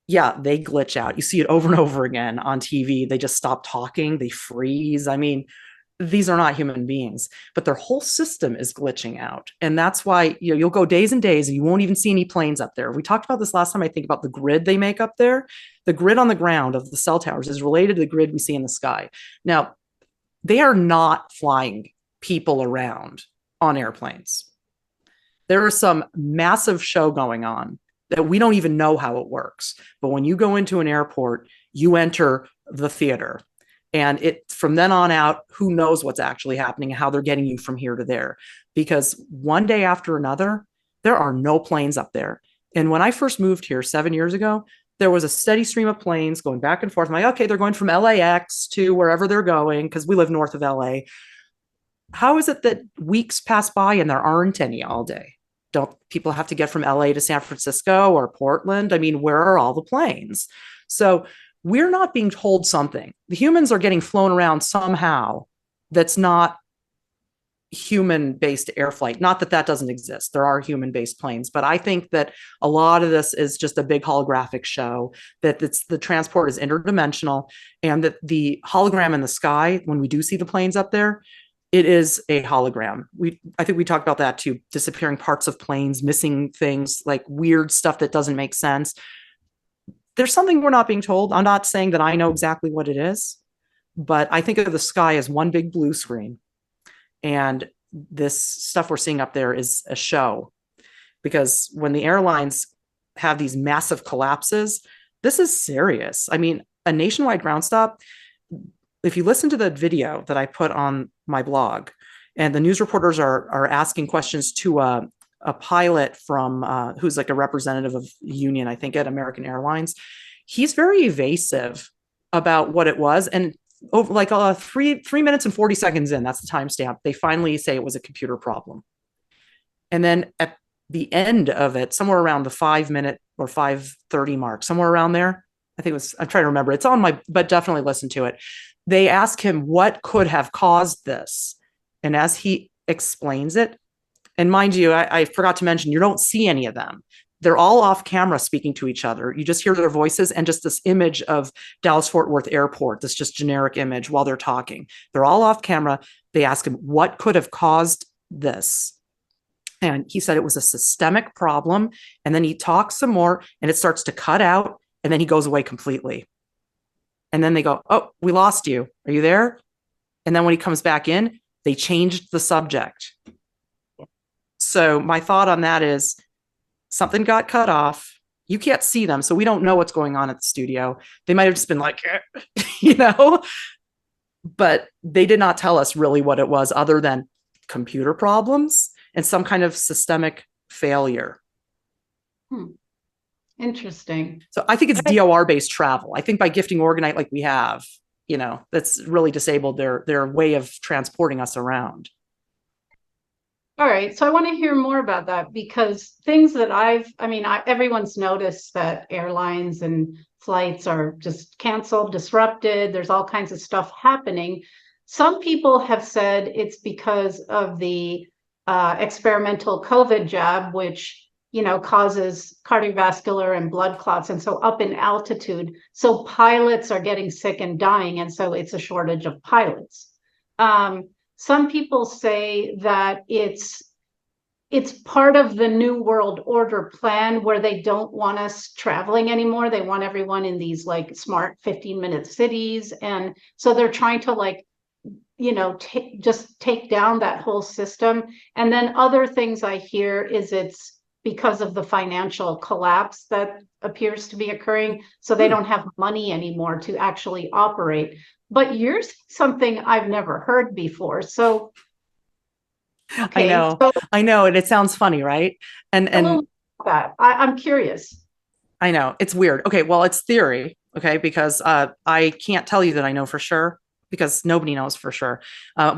they glitch out. You see it over and over again on TV. They just stop talking. They freeze. I mean, these are not human beings, but their whole system is glitching out. And that's why you'll go days and days and you won't even see any planes up there. We talked about this last time, I think, about the grid they make up there. The grid on the ground of the cell towers is related to the grid we see in the sky. Now, they are not flying people around on airplanes. There is some massive show going on that we don't even know how it works. But when you go into an airport, you enter the theater. And from then on out, who knows what's actually happening and how they're getting you from here to there. Because one day after another, there are no planes up there. And when I first moved here 7 years ago, there was a steady stream of planes going back and forth. I'm like, okay, they're going from LAX to wherever they're going, because we live north of LA. How is it that weeks pass by and there aren't any all day? Don't people have to get from LA to San Francisco or Portland? I mean, where are all the planes? So we're not being told something. The humans are getting flown around somehow that's not human-based air flight. Not that that doesn't exist. There are human-based planes, but I think that a lot of this is just a big holographic show, that the transport is interdimensional, and that the hologram in the sky, when we do see the planes up there, it is a hologram. I think we talked about that too, disappearing parts of planes, missing things, like weird stuff that doesn't make sense. There's something we're not being told. I'm not saying that I know exactly what it is, but I think of the sky as one big blue screen. And this stuff we're seeing up there is a show, because when the airlines have these massive collapses, this is serious. I mean, a nationwide ground stop, if you listen to the video that I put on my blog, and the news reporters are asking questions to a pilot from who's like a representative of union, I think at American Airlines, he's very evasive about what it was. And over like 3 minutes and 40 seconds in, that's the timestamp, they finally say it was a computer problem. And then at the end of it, somewhere around the 5-minute or 5:30 mark, somewhere around there, I think it was, I'm trying to remember, it's on my, but definitely listen to it. They ask him what could have caused this. And as he explains it, and mind you, I forgot to mention, you don't see any of them. They're all off camera speaking to each other. You just hear their voices and just this image of Dallas-Fort Worth Airport, this just generic image while they're talking. They're all off camera. They ask him, what could have caused this? And he said it was a systemic problem. And then he talks some more and it starts to cut out, and then he goes away completely. And then they go, oh, we lost you. Are you there? And then when he comes back in, they changed the subject. So my thought on that is, something got cut off. You can't see them, so we don't know what's going on at the studio. They might have just been like, but they did not tell us really what it was, other than computer problems and some kind of systemic failure. Interesting. So I think it's DOR-based travel. I think by gifting Orgonite like we have, that's really disabled their way of transporting us around. All right, so I want to hear more about that, because things that everyone's noticed that airlines and flights are just canceled, disrupted. There's all kinds of stuff happening. Some people have said it's because of the experimental COVID jab, which, causes cardiovascular and blood clots. And so up in altitude, so pilots are getting sick and dying. And so it's a shortage of pilots. Some people say that it's part of the New World Order plan, where they don't want us traveling anymore. They want everyone in these like smart 15-minute cities. And so they're trying to just take down that whole system. And then other things I hear is it's because of the financial collapse that appears to be occurring. So they don't have money anymore to actually operate. But you're something I've never heard before. So okay, I know, and it sounds funny, right? And that I'm curious. I know it's weird. Okay, well, it's theory. Okay, because I can't tell you that I know for sure, because nobody knows for sure.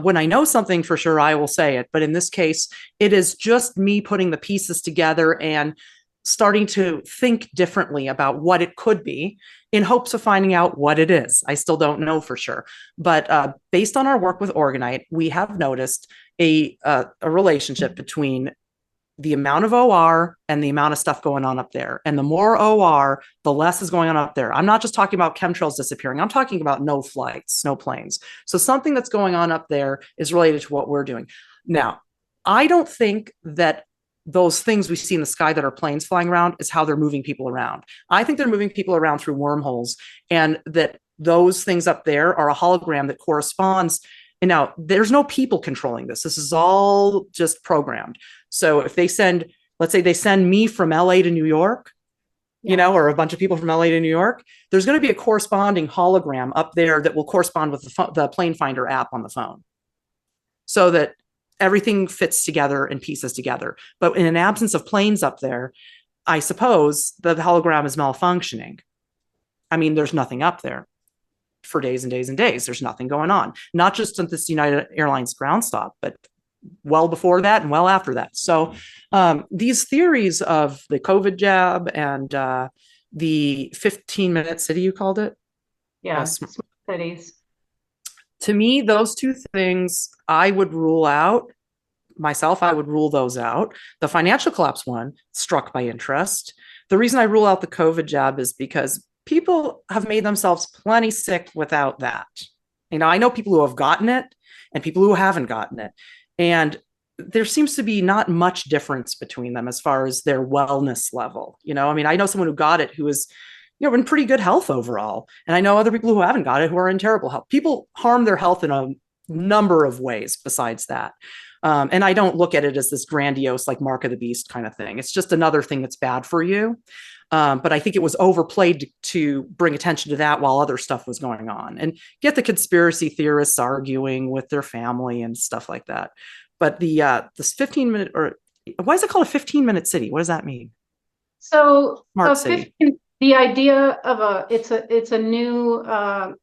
When I know something for sure, I will say it. But in this case, it is just me putting the pieces together and starting to think differently about what it could be, in hopes of finding out what it is. I still don't know for sure. But based on our work with Orgonite, we have noticed a relationship between the amount of OR and the amount of stuff going on up there. And the more OR, the less is going on up there. I'm not just talking about chemtrails disappearing. I'm talking about no flights, no planes. So something that's going on up there is related to what we're doing. Now, I don't think that those things we see in the sky that are planes flying around is how they're moving people around. I think they're moving people around through wormholes, and that those things up there are a hologram that corresponds. And now there's no people controlling this. This is all just programmed. So if they let's say they send me from LA to New York, or a bunch of people from LA to New York, there's going to be a corresponding hologram up there that will correspond with the plane finder app on the phone, so that everything fits together and pieces together. But in an absence of planes up there, I suppose the hologram is malfunctioning. I mean, there's nothing up there for days and days and days. There's nothing going on, not just at this United Airlines ground stop, but well before that and well after that. So these theories of the COVID jab and the 15-minute city, you called it? Yeah, smart cities. To me, those two things I would rule out. Myself, I would rule those out. The financial collapse one struck my interest. The reason I rule out the COVID jab is because people have made themselves plenty sick without that. I know people who have gotten it and people who haven't gotten it. And there seems to be not much difference between them as far as their wellness level. I know someone who got it who is, in pretty good health overall. And I know other people who haven't got it who are in terrible health. People harm their health in a number of ways besides that. And I don't look at it as this grandiose, like Mark of the Beast kind of thing. It's just another thing that's bad for you. But I think it was overplayed to bring attention to that while other stuff was going on, and get the conspiracy theorists arguing with their family and stuff like that. But this 15-minute, or why is it called a 15-minute city? What does that mean? So Smart city. The idea of it's a new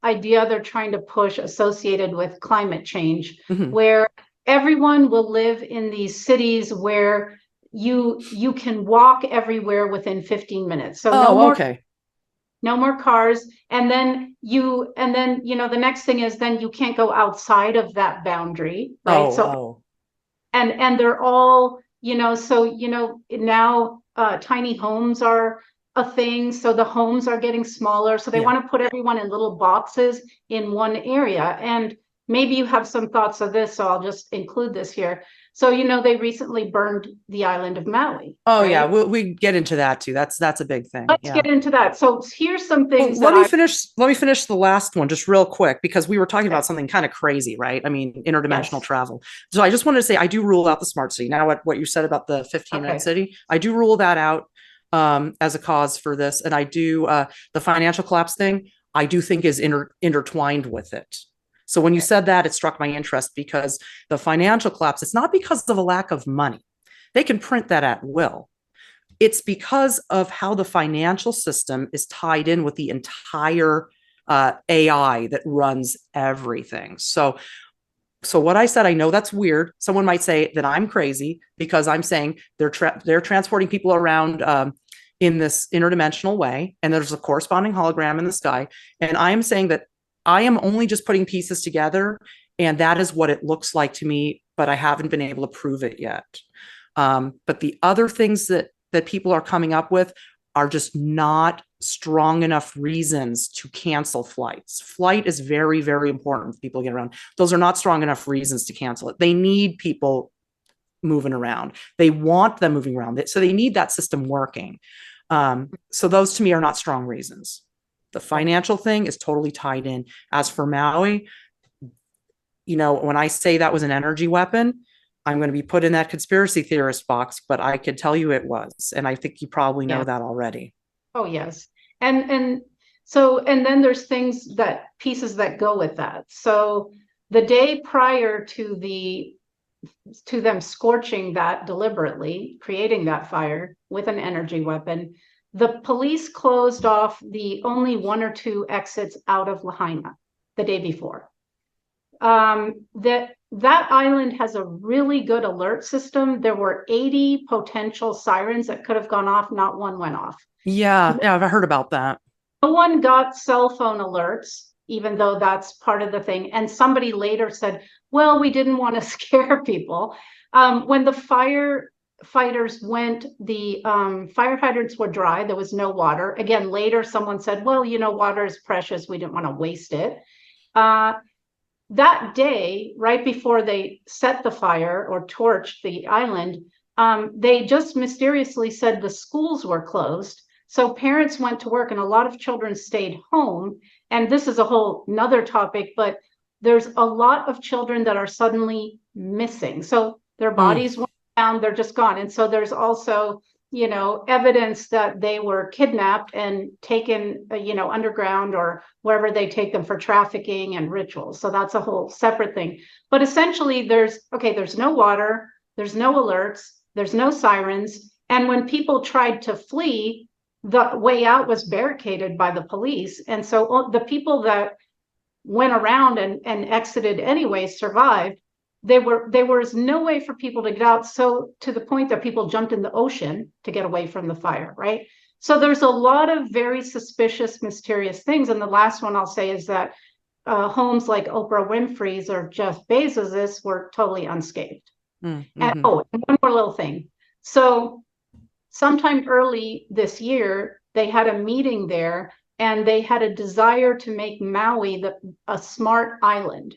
idea they're trying to push associated with climate change, where everyone will live in these cities where you can walk everywhere within 15 minutes. So no more cars. And then the next thing is then you can't go outside of that boundary, right? And they're all, now tiny homes are a thing. So the homes are getting smaller. So they want to put everyone in little boxes in one area. And maybe you have some thoughts of this, so I'll just include this here. So, they recently burned the island of Maui. Oh, right? Yeah, we get into that too. That's a big thing. Let's get into that. So here's some things. Let me finish the last one just real quick, because we were talking about something kind of crazy, right? I mean, interdimensional travel. So I just wanted to say, I do rule out the smart city. Now, what you said about the 15-minute city, I do rule that out as a cause for this. And I do, the financial collapse thing, I do think is intertwined with it. So when you said that, it struck my interest, because the financial collapse, it's not because of a lack of money. They can print that at will. It's because of how the financial system is tied in with the entire AI that runs everything. So what I said, I know that's weird. Someone might say that I'm crazy because I'm saying they're transporting people around in this interdimensional way, and there's a corresponding hologram in the sky. And I am saying that I am only just putting pieces together, and that is what it looks like to me, but I haven't been able to prove it yet. But the other things that people are coming up with are just not strong enough reasons to cancel flights. Flight is very, very important for people to get around. Those are not strong enough reasons to cancel it. They need people moving around. They want them moving around. So they need that system working. So those to me are not strong reasons. The financial thing is totally tied in. As for Maui, when I say that was an energy weapon, I'm going to be put in that conspiracy theorist box, but I could tell you it was. And I think you probably know that already. Oh, yes. And then there's pieces that go with that. So the day prior to them scorching that deliberately, creating that fire with an energy weapon, the police closed off the only 1 or 2 exits out of Lahaina the day before. That island has a really good alert system. There were 80 potential sirens that could have gone off. Not one went off. Yeah, I've heard about that. No one got cell phone alerts, even though that's part of the thing. And somebody later said, well, we didn't want to scare people. When the firefighters went, the fire hydrants were dry. There was no water. Again, later someone said, well, water is precious. We didn't want to waste it. That day, right before they set the fire or torched the island, they just mysteriously said the schools were closed. So parents went to work and a lot of children stayed home. And this is a whole nother topic, but there's a lot of children that are suddenly missing. So their bodies went down, they're just gone. And so there's also, evidence that they were kidnapped and taken, underground or wherever they take them for trafficking and rituals. So that's a whole separate thing. But essentially there's no water, there's no alerts, there's no sirens. And when people tried to flee, the way out was barricaded by the police. And so the people that went around and exited anyway survived. There was no way for people to get out. So to the point that people jumped in the ocean to get away from the fire, right? So there's a lot of very suspicious, mysterious things. And the last one I'll say is that homes like Oprah Winfrey's or Jeff Bezos's were totally unscathed. Mm-hmm. And one more little thing. So sometime early this year, they had a meeting there and they had a desire to make Maui a smart island.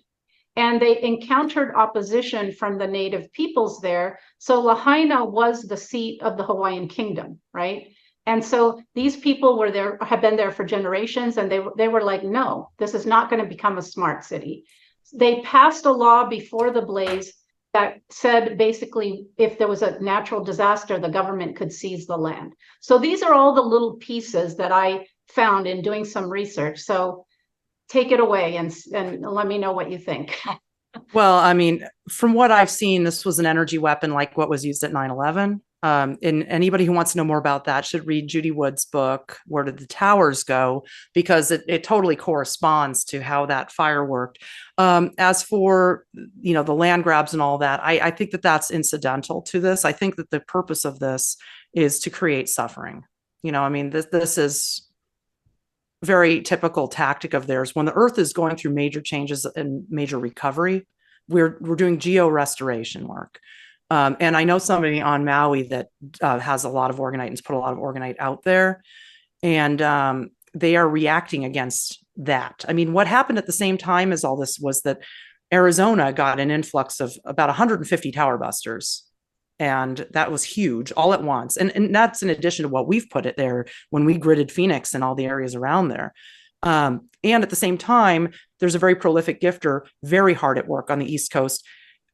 And they encountered opposition from the native peoples there. So Lahaina was the seat of the Hawaiian kingdom, right? And so these people have been there for generations, and they were like, no, this is not going to become a smart city. They passed a law before the blaze that said basically if there was a natural disaster, the government could seize the land. So these are all the little pieces that I found in doing some research. So take it away and let me know what you think. Well, I mean, from what I've seen, this was an energy weapon like what was used at 9/11. And anybody who wants to know more about that should read Judy Wood's book, Where Did the Towers Go? Because it totally corresponds to how that fire worked. As for, the land grabs and all that, I think that that's incidental to this. I think that the purpose of this is to create suffering. This is very typical tactic of theirs. When the earth is going through major changes and major recovery, we're doing geo-restoration work. And I know somebody on Maui that has a lot of Orgonite and has put a lot of Orgonite out there. And they are reacting against that. I mean, what happened at the same time as all this was that Arizona got an influx of about 150 tower busters. And that was huge all at once. And that's in addition to what we've put it there when we gridded Phoenix and all the areas around there. And at the same time, there's a very prolific gifter, very hard at work on the East Coast,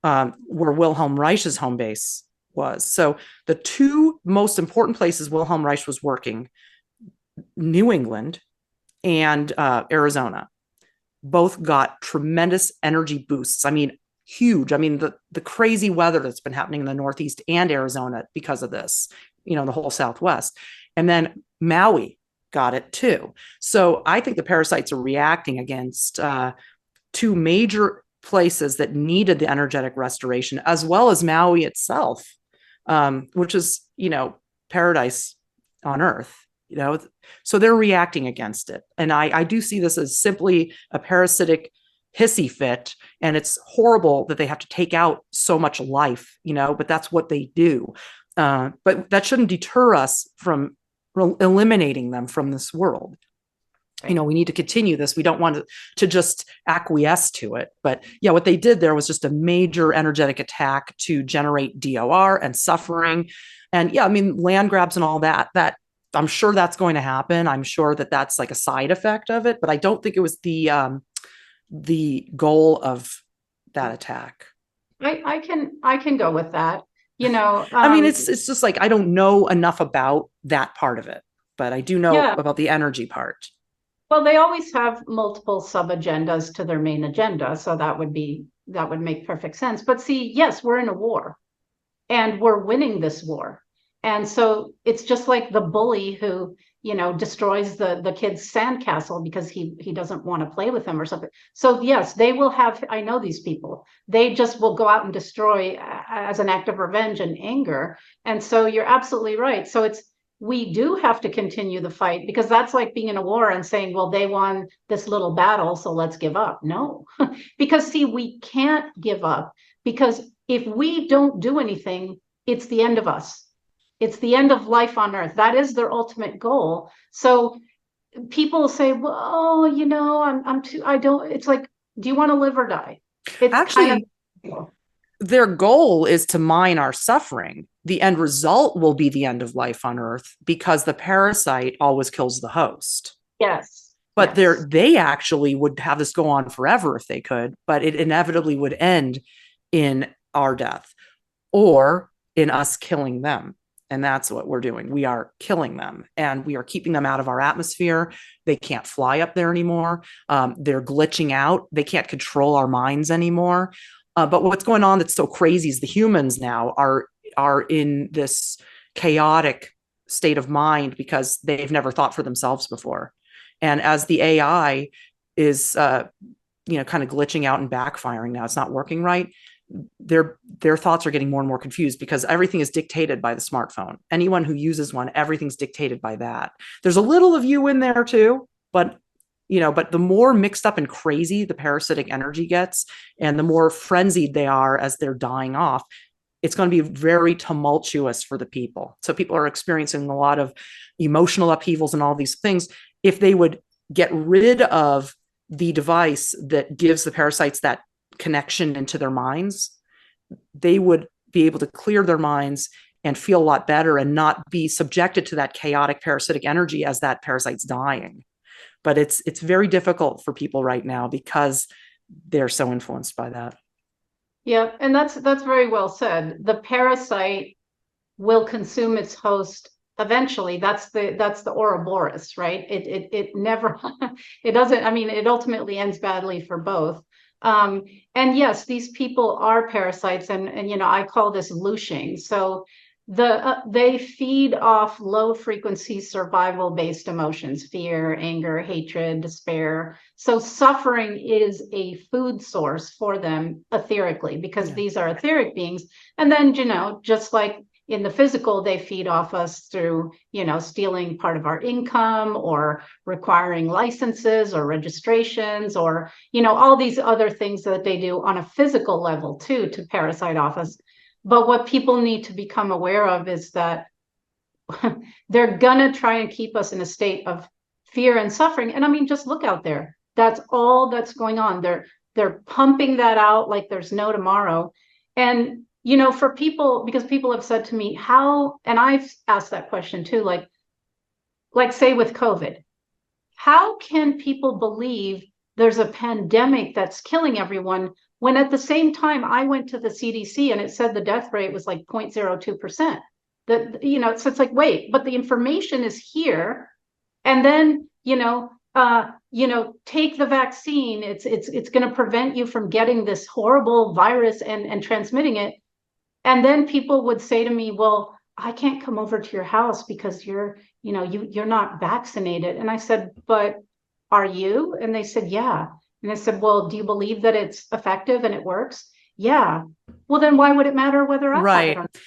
where Wilhelm Reich's home base was. So the two most important places Wilhelm Reich was working, New England and Arizona, both got tremendous energy boosts. I mean, huge. I mean, the crazy weather that's been happening in the Northeast and Arizona because of this, the whole Southwest. And then Maui got it too. So I think the parasites are reacting against two major places that needed the energetic restoration, as well as Maui itself, which is, paradise on earth, so they're reacting against it. And I do see this as simply a parasitic hissy fit, and it's horrible that they have to take out so much life, but that's what they do. But that shouldn't deter us from eliminating them from this world. We need to continue this. We don't want to just acquiesce to it. But yeah, what they did there was just a major energetic attack to generate DOR and suffering. And yeah, I mean, land grabs and all that I'm sure that's going to happen. I'm sure that that's like a side effect of it, but I don't think it was the goal of that attack. I can go with that. I mean, it's just like, I don't know enough about that part of it, but I do know about the energy part. Well, they always have multiple sub-agendas to their main agenda. So that would make perfect sense. But see, yes, we're in a war and we're winning this war. And so it's just like the bully who, destroys the kid's sandcastle because he doesn't want to play with him or something. So yes, they will have, I know these people, they just will go out and destroy as an act of revenge and anger. And so you're absolutely right. So we do have to continue the fight, because that's like being in a war and saying, well, they won this little battle, so let's give up. No, because see, we can't give up, because if we don't do anything, it's the end of us. It's the end of life on earth. That is their ultimate goal. So people say, well, it's like, do you want to live or die? It's actually their goal is to mine our suffering. The end result will be the end of life on earth, because the parasite always kills the host. Yes. But they actually would have this go on forever if they could, but it inevitably would end in our death or in us killing them. And that's what we're doing. We are killing them, and we are keeping them out of our atmosphere. They can't fly up there anymore. They're glitching out. They can't control our minds anymore. But what's going on that's so crazy is the humans now are in this chaotic state of mind because they've never thought for themselves before. And as the AI is, kind of glitching out and backfiring now, it's not working right. Their thoughts are getting more and more confused because everything is dictated by the smartphone. Anyone who uses one, everything's dictated by that. There's a little of you in there too, but the more mixed up and crazy the parasitic energy gets, and the more frenzied they are as they're dying off, it's going to be very tumultuous for the people. So people are experiencing a lot of emotional upheavals and all these things. If they would get rid of the device that gives the parasites that connection into their minds, they would be able to clear their minds and feel a lot better and not be subjected to that chaotic parasitic energy as that parasite's dying. But it's very difficult for people right now because they're so influenced by that. Yeah, and that's very well said. The parasite will consume its host eventually. That's the Ouroboros, right? It never it doesn't, I mean, it ultimately ends badly for both. And yes, these people are parasites, and I call this looshing. So they feed off low frequency survival based emotions: fear, anger, hatred, despair. So suffering is a food source for them etherically, because these are etheric beings. And then, just like in the physical, they feed off us through, stealing part of our income, or requiring licenses or registrations, or, all these other things that they do on a physical level too, to parasite off us. But what people need to become aware of is that they're gonna try and keep us in a state of fear and suffering. And I mean, just look out there. That's all that's going on. They're pumping that out like there's no tomorrow. And for people, because people have said to me, how, and I've asked that question too, like say with COVID, how can people believe there's a pandemic that's killing everyone when at the same time I went to the CDC and it said the death rate was like 0.02%? So it's like, wait, but the information is here. And then, take the vaccine. It's going to prevent you from getting this horrible virus and transmitting it. And then people would say to me, well, I can't come over to your house because you're not vaccinated. And I said, but are you? And they said, yeah. And I said, well, do you believe that it's effective and it works? Yeah. Well, then why would it matter whether I have it or not?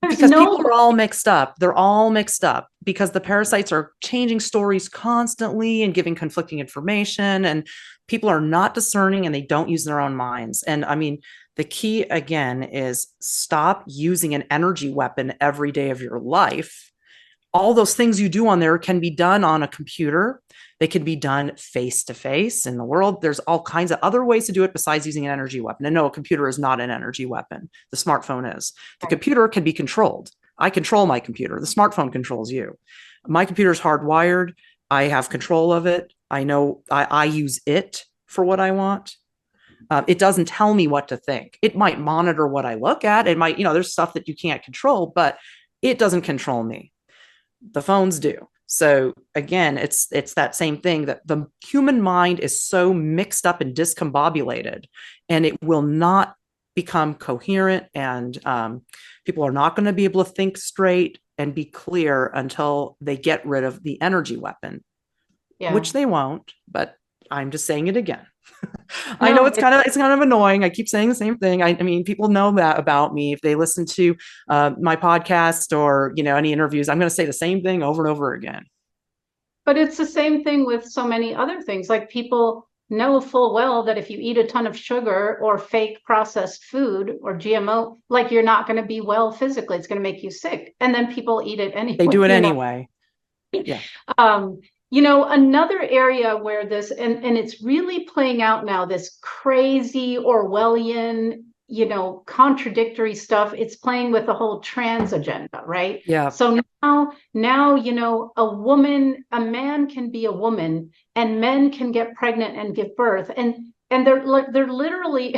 Because people are all mixed up. They're all mixed up because the parasites are changing stories constantly and giving conflicting information, and people are not discerning and they don't use their own minds. And I mean, the key again is stop using an energy weapon every day of your life. All those things you do on there can be done on a computer. They can be done face to face in the world. There's all kinds of other ways to do it besides using an energy weapon. And no, a computer is not an energy weapon. The smartphone is. The computer can be controlled. I control my computer. The smartphone controls you. My computer is hardwired. I have control of it. I know I use it for what I want. It doesn't tell me what to think. It might monitor what I look at. It might, there's stuff that you can't control, but it doesn't control me. The phones do. So again, it's that same thing, that the human mind is so mixed up and discombobulated, and it will not become coherent, and people are not going to be able to think straight and be clear until they get rid of the energy weapon, which they won't. But I'm just saying it again. I know it's kind of annoying. I keep saying the same thing. I mean, people know that about me. If they listen to my podcast or, any interviews, I'm going to say the same thing over and over again. But it's the same thing with so many other things. Like, people know full well that if you eat a ton of sugar or fake processed food or GMO, like, you're not going to be well physically. It's going to make you sick. And then people eat it anyway. They do it anyway. Yeah. Another area where this, and it's really playing out now, this crazy Orwellian, contradictory stuff. It's playing with the whole trans agenda, right? Yeah. So now, a man can be a woman, and men can get pregnant and give birth. And they're literally,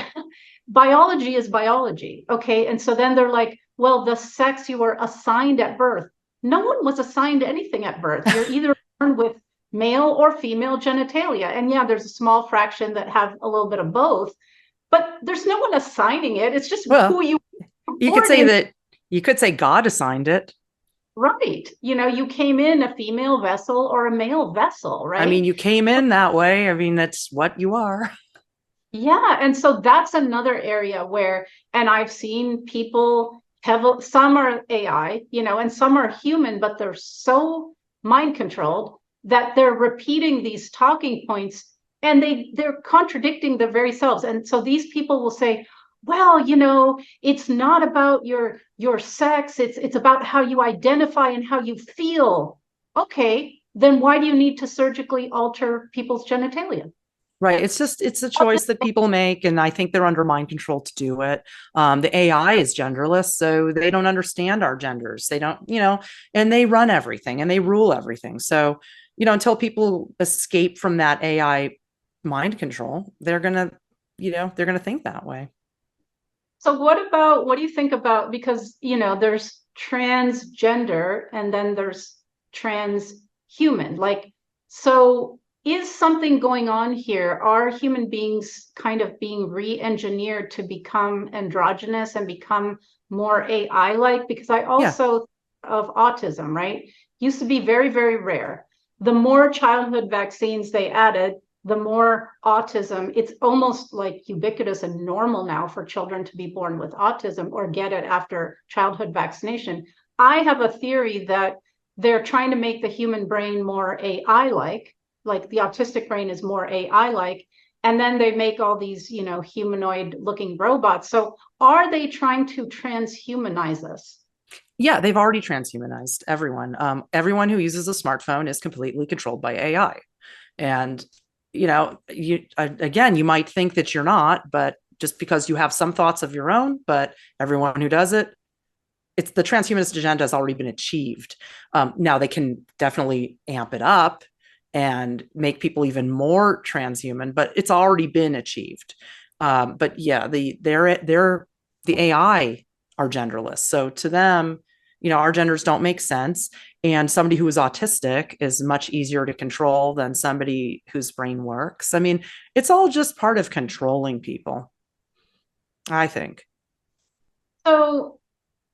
biology is biology. Okay. And so then they're like, well, the sex you were assigned at birth. No one was assigned anything at birth. You're either born with male or female genitalia. And yeah, there's a small fraction that have a little bit of both, but there's no one assigning it. It's just Well, who you you could say that, you could say God assigned it. Right. You know, you came in a female vessel or a male vessel, right? I mean, you came in that way. I mean, that's what you are. Yeah. And so that's another area where, and I've seen people have, some are AI, you know, and some are human, but they're so mind controlled that they're repeating these talking points and they're contradicting their very selves. And so these people will say, well, you know, it's not about your sex, it's about how you identify and how you feel. Okay, then why do you need to surgically alter people's genitalia? Right. It's a choice that people make. And I think they're under mind control to do it. The AI is genderless, so they don't understand our genders. They don't, you know, and they run everything and they rule everything. So, you know, until people escape from that AI mind control, they're going to, you know, they're going to think that way. So what do you think about, because, you know, there's transgender and then there's transhuman, like, so is something going on here? Are human beings kind of being re-engineered to become androgynous and become more AI-like? Because I Yeah. also of autism, right? Used to be very, very rare. The more childhood vaccines they added, the more autism. It's almost like ubiquitous and normal now for children to be born with autism or get it after childhood vaccination. I have a theory that they're trying to make the human brain more AI-like the autistic brain is more AI-like, and then they make all these, you know, humanoid-looking robots. So are they trying to transhumanize us? Yeah, they've already transhumanized everyone. Everyone who uses a smartphone is completely controlled by AI. And, you know, again, you might think that you're not, but just because you have some thoughts of your own, but everyone who does it, it's the transhumanist agenda has already been achieved. Now they can definitely amp it up and make people even more transhuman, but it's already been achieved. But yeah, the AI are genderless. So to them, you know, our genders don't make sense. And somebody who is autistic is much easier to control than somebody whose brain works. I mean, it's all just part of controlling people, I think. So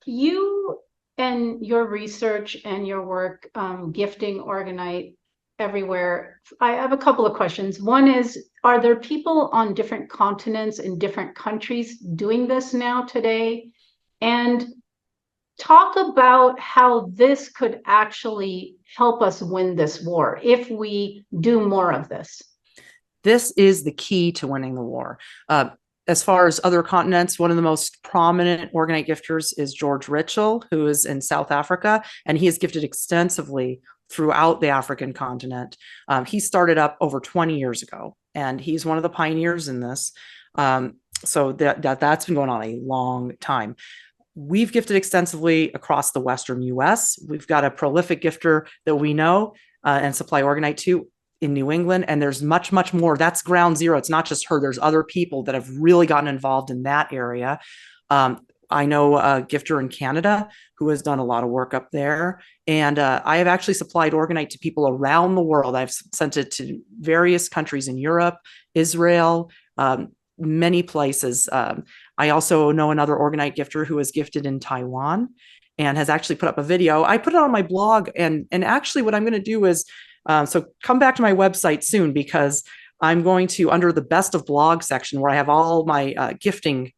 you and your research and your work, gifting Orgonite everywhere. I have a couple of questions. One is, are there people on different continents in different countries doing this now today? And talk about how this could actually help us win this war if we do more of this. This is the key to winning the war. As far as other continents, one of the most prominent Orgonite gifters is George Ritchell, who is in South Africa, and he has gifted extensively throughout the African continent. He started up over 20 years ago, and he's one of the pioneers in this. So that's been going on a long time. We've gifted extensively across the Western US. We've got a prolific gifter that we know and supply Orgonite to in New England, and there's much, much more. That's ground zero. It's not just her. There's other people that have really gotten involved in that area. I know a gifter in Canada who has done a lot of work up there. And I have actually supplied Orgonite to people around the world. I've sent it to various countries in Europe, Israel, many places. I also know another Orgonite gifter who is gifted in Taiwan and has actually put up a video. I put it on my blog, and actually what I'm going to do is, so come back to my website soon, because I'm going to, under the best of blog section where I have all my gifting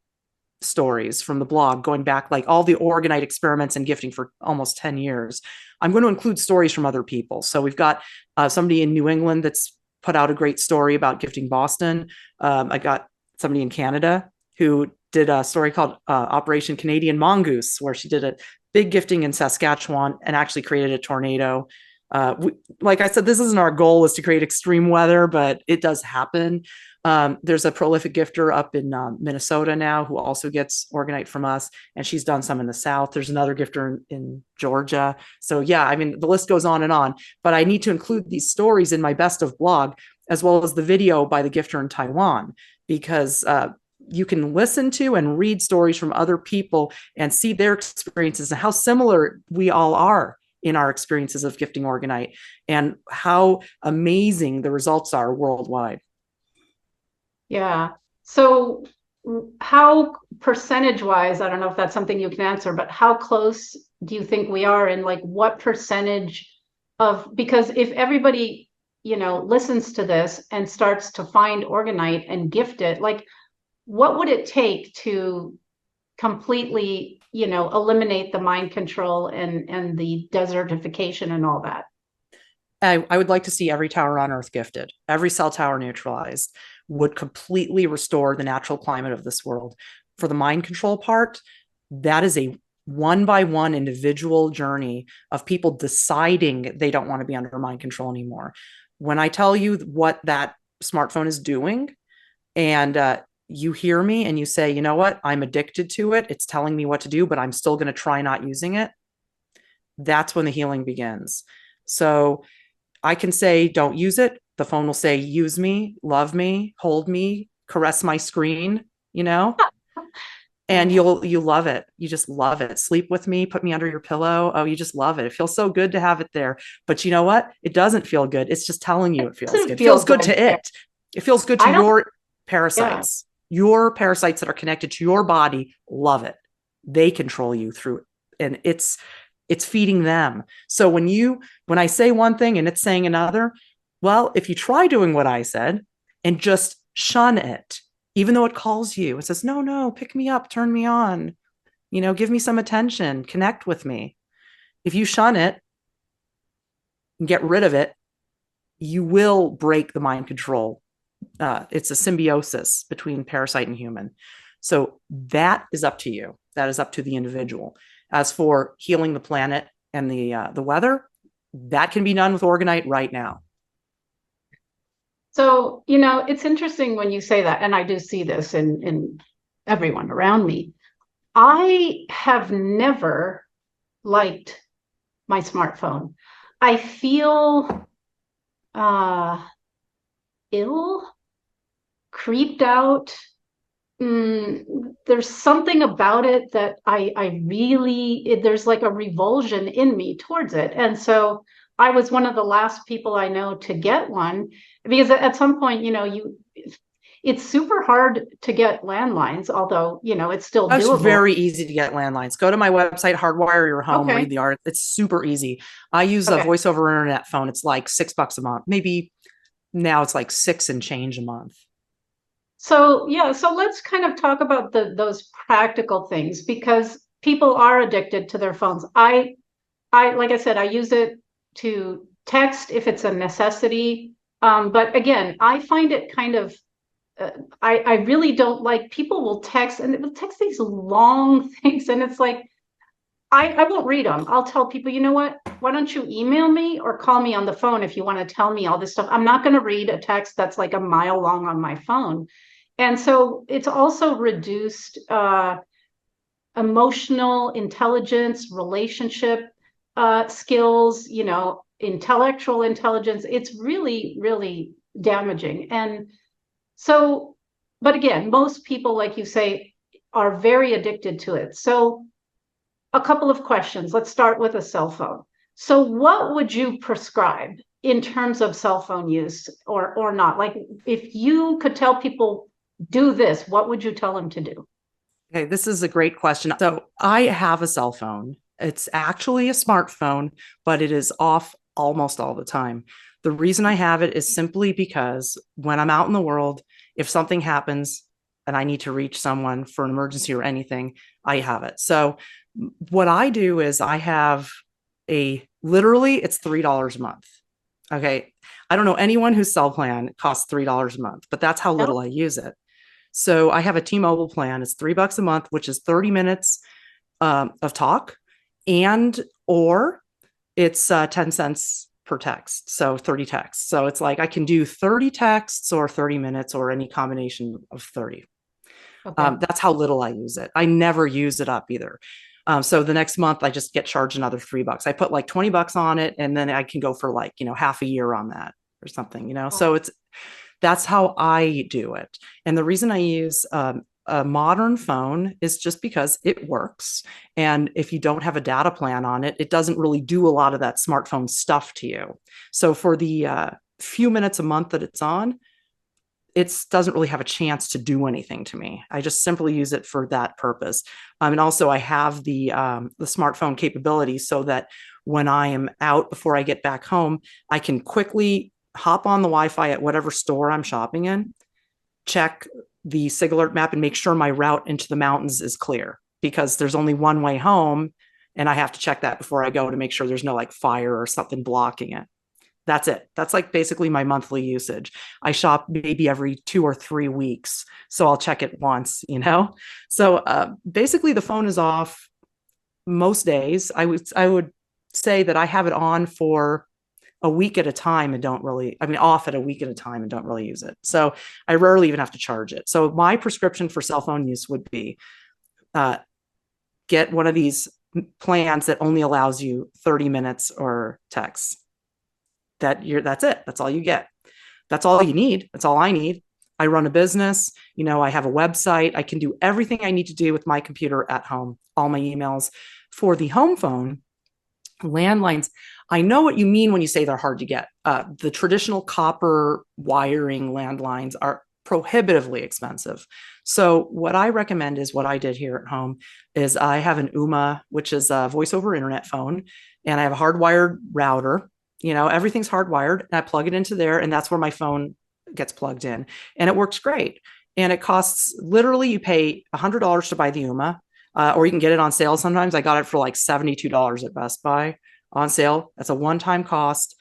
stories from the blog going back, like all the Orgonite experiments and gifting for almost 10 years, I'm going to include stories from other people. So we've got somebody in New England that's put out a great story about gifting Boston. I got somebody in Canada who did a story called Operation Canadian Mongoose, where she did a big gifting in Saskatchewan and actually created a tornado. Like I said, this isn't our goal, is to create extreme weather, but it does happen. There's a prolific gifter up in Minnesota now who also gets Orgonite from us, and she's done some in the South. There's another gifter in Georgia. So yeah, I mean, the list goes on, but I need to include these stories in my best of blog, as well as the video by the gifter in Taiwan, because you can listen to and read stories from other people and see their experiences and how similar we all are in our experiences of gifting Orgonite and how amazing the results are worldwide. Yeah. So how percentage wise, I don't know if that's something you can answer, but how close do you think we are in like what percentage of, because if everybody, listens to this and starts to find Orgonite and gift it, like what would it take to completely, eliminate the mind control and the desertification and all that? I would like to see every tower on Earth gifted, every cell tower neutralized, would completely restore the natural climate of this world. For the mind control part, that is a one by one individual journey of people deciding they don't want to be under mind control anymore. When I tell you what that smartphone is doing, and you hear me and you say, you know what, I'm addicted to it, it's telling me what to do, but I'm still going to try not using it, that's when the healing begins. So I can say, don't use it. The phone will say, use me, love me, hold me, caress my screen, and you love it. You just love it. Sleep with me, put me under your pillow. Oh, you just love it. It feels so good to have it there. But you know what? It doesn't feel good. It's just telling you it feels good. It feels good to it. It feels good to your parasites. Yeah. Your parasites that are connected to your body love it. They control you through it. And it's feeding them. So when I say one thing and it's saying another, well, if you try doing what I said and just shun it, even though it calls you, it says, no, pick me up, turn me on, give me some attention, connect with me. If you shun it and get rid of it, you will break the mind control. It's a symbiosis between parasite and human. So that is up to you. That is up to the individual. As for healing the planet and the weather, that can be done with Orgonite right now. So, it's interesting when you say that, and I do see this in everyone around me. I have never liked my smartphone. I feel ill, creeped out. There's something about it that I really, there's like a revulsion in me towards it. And so I was one of the last people I know to get one, because at some point, it's super hard to get landlines, although, it's still doable. It's very easy to get landlines. Go to my website, Hardwire Your Home, read the art. It's super easy. I use a voice over internet phone. It's like $6 a month. Maybe now it's like $6 and change a month. So, so let's kind of talk about those practical things, because people are addicted to their phones. I like I said, I use it to text if it's a necessity. But again, I find it kind of, I really don't like, people will text and they will text these long things. And it's like, I won't read them. I'll tell people, you know what, why don't you email me or call me on the phone if you want to tell me all this stuff. I'm not going to read a text that's like a mile long on my phone. And so it's also reduced emotional intelligence, relationship skills, intellectual intelligence. It's really, really damaging. And so, but again, most people, like you say, are very addicted to it. So a couple of questions. Let's start with a cell phone. So what would you prescribe in terms of cell phone use or not? Like if you could tell people, do this, what would you tell them to do? Okay, this is a great question. So I have a cell phone. It's actually a smartphone, but it is off almost all the time. The reason I have it is simply because when I'm out in the world, if something happens and I need to reach someone for an emergency or anything, I have it. So what I do is I have literally it's $3 a month. Okay. I don't know anyone whose cell plan costs $3 a month, but that's how little I use it. So I have a T-Mobile plan. It's $3 a month, which is 30 minutes of talk, or it's 10 cents per text. So 30 texts. So it's like I can do 30 texts or 30 minutes or any combination of 30. That's how little I use it. I never use it up either. So the next month I just get charged another $3. I put like $20 on it, and then I can go for like, half a year on that or something, So That's how I do it. And the reason I use a modern phone is just because it works. And if you don't have a data plan on it, it doesn't really do a lot of that smartphone stuff to you. So for the few minutes a month that it's on, it doesn't really have a chance to do anything to me. I just simply use it for that purpose. And also I have the smartphone capability so that when I am out before I get back home, I can quickly hop on the Wi-Fi at whatever store I'm shopping in, check the Sig Alert map and make sure my route into the mountains is clear, because there's only one way home. And I have to check that before I go to make sure there's no like fire or something blocking it. That's it. That's like basically my monthly usage. I shop maybe every 2 or 3 weeks. So I'll check it once, you know? So basically the phone is off most days. I would say that I have it on for a week at a time and don't really, I mean, off at a week at a time and don't really use it. So I rarely even have to charge it. So my prescription for cell phone use would be get one of these plans that only allows you 30 minutes or texts. That's it. That's all you get. That's all you need. That's all I need. I run a business, you know, I have a website. I can do everything I need to do with my computer at home, all my emails. For the home phone, landlines, I know what you mean when you say they're hard to get. The traditional copper wiring landlines are prohibitively expensive. So what I recommend is what I did here at home is I have an UMA, which is a voice over internet phone, and I have a hardwired router. You know, everything's hardwired, and I plug it into there, and that's where my phone gets plugged in, and it works great. And it costs, literally, you pay $100 to buy the UMA, or you can get it on sale. Sometimes I got it for like $72 at Best Buy on sale. That's a one-time cost.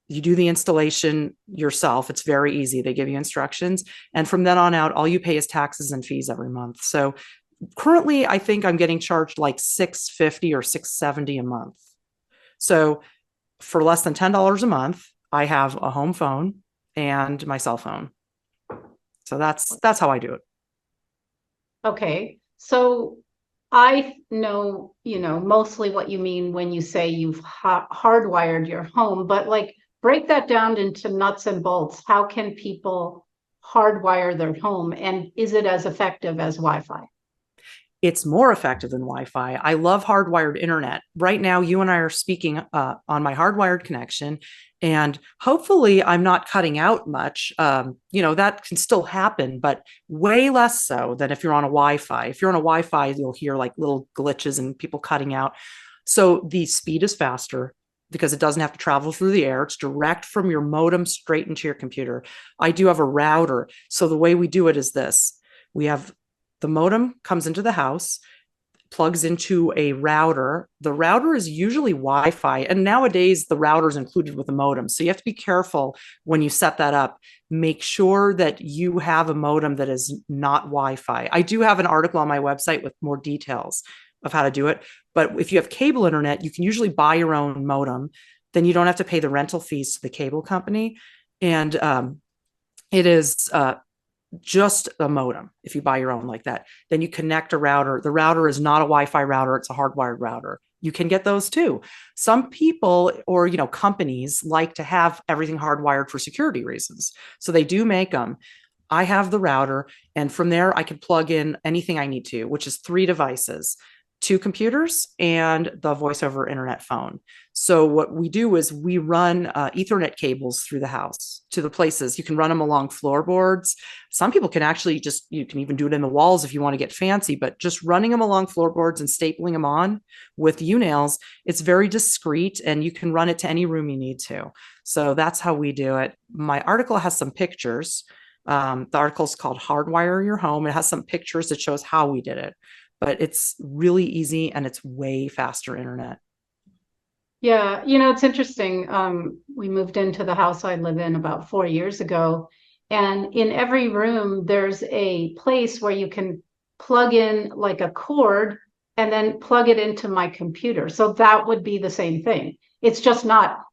You do the installation yourself. It's very easy. They give you instructions, and from then on out, all you pay is taxes and fees every month. So currently, I think I'm getting charged like $650 or $670 a month. So for less than $10 a month, I have a home phone and my cell phone. So that's how I do it. Okay. So I know, mostly what you mean when you say you've hardwired your home, but like break that down into nuts and bolts. How can people hardwire their home, and is it as effective as Wi-Fi? It's more effective than Wi-Fi. I love hardwired internet. Right now, you and I are speaking on my hardwired connection, and hopefully I'm not cutting out much. That can still happen, but way less so than if you're on a Wi-Fi. If you're on a Wi-Fi, you'll hear like little glitches and people cutting out. So the speed is faster because it doesn't have to travel through the air. It's direct from your modem straight into your computer. I do have a router. So the way we do it is this. We have the modem comes into the house, plugs into a router. The router is usually Wi-Fi, and nowadays the router is included with the modem. So you have to be careful when you set that up. Make sure that you have a modem that is not Wi-Fi. I do have an article on my website with more details of how to do it. But if you have cable internet, you can usually buy your own modem. Then you don't have to pay the rental fees to the cable company. And it is just a modem. If you buy your own like that, then you connect a router. The router is not a Wi-Fi router. It's a hardwired router. You can get those too. Some people or, companies like to have everything hardwired for security reasons. So they do make them. I have the router, and from there I can plug in anything I need to, which is 3 devices, 2 computers and the voice over internet phone. So what we do is we run Ethernet cables through the house to the places. You can run them along floorboards. Some people can actually you can even do it in the walls if you want to get fancy, but just running them along floorboards and stapling them on with U-nails, it's very discreet, and you can run it to any room you need to. So that's how we do it. My article has some pictures. The article is called Hardwire Your Home. It has some pictures that shows how we did it, but it's really easy and it's way faster internet. Yeah, it's interesting. We moved into the house I live in about 4 years ago, and in every room there's a place where you can plug in like a cord and then plug it into my computer. So that would be the same thing. It's just not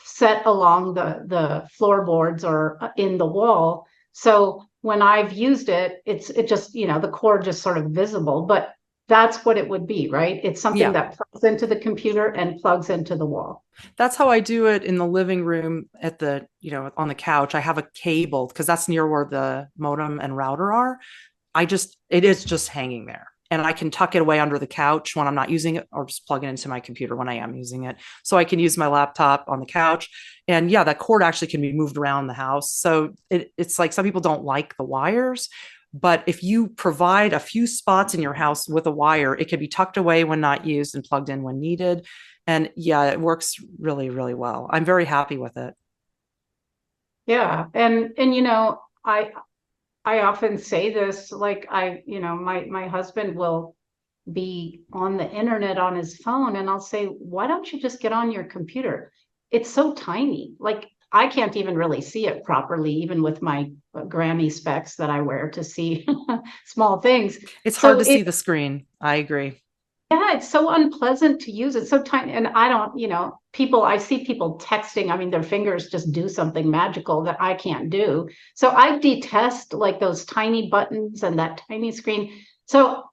set along the floorboards or in the wall. So when I've used it, it just, the cord just sort of visible. But that's what it would be, right? It's something Yeah. that plugs into the computer and plugs into the wall. That's how I do it in the living room at the, on the couch. I have a cable because that's near where the modem and router are. It is just hanging there. And I can tuck it away under the couch when I'm not using it, or just plug it into my computer when I am using it. So I can use my laptop on the couch. And yeah, that cord actually can be moved around the house. So it's like some people don't like the wires, but if you provide a few spots in your house with a wire, it can be tucked away when not used and plugged in when needed. And yeah, it works really, really well. I'm very happy with it. Yeah. And I often say this, like my husband will be on the internet on his phone and I'll say, why don't you just get on your computer? It's so tiny. Like I can't even really see it properly, even with my granny specs that I wear to see small things. It's hard So to see the screen. I agree. yeah, it's so unpleasant to use. It's so tiny. And I don't, I see people texting. I mean, their fingers just do something magical that I can't do. So I detest like those tiny buttons and that tiny screen. So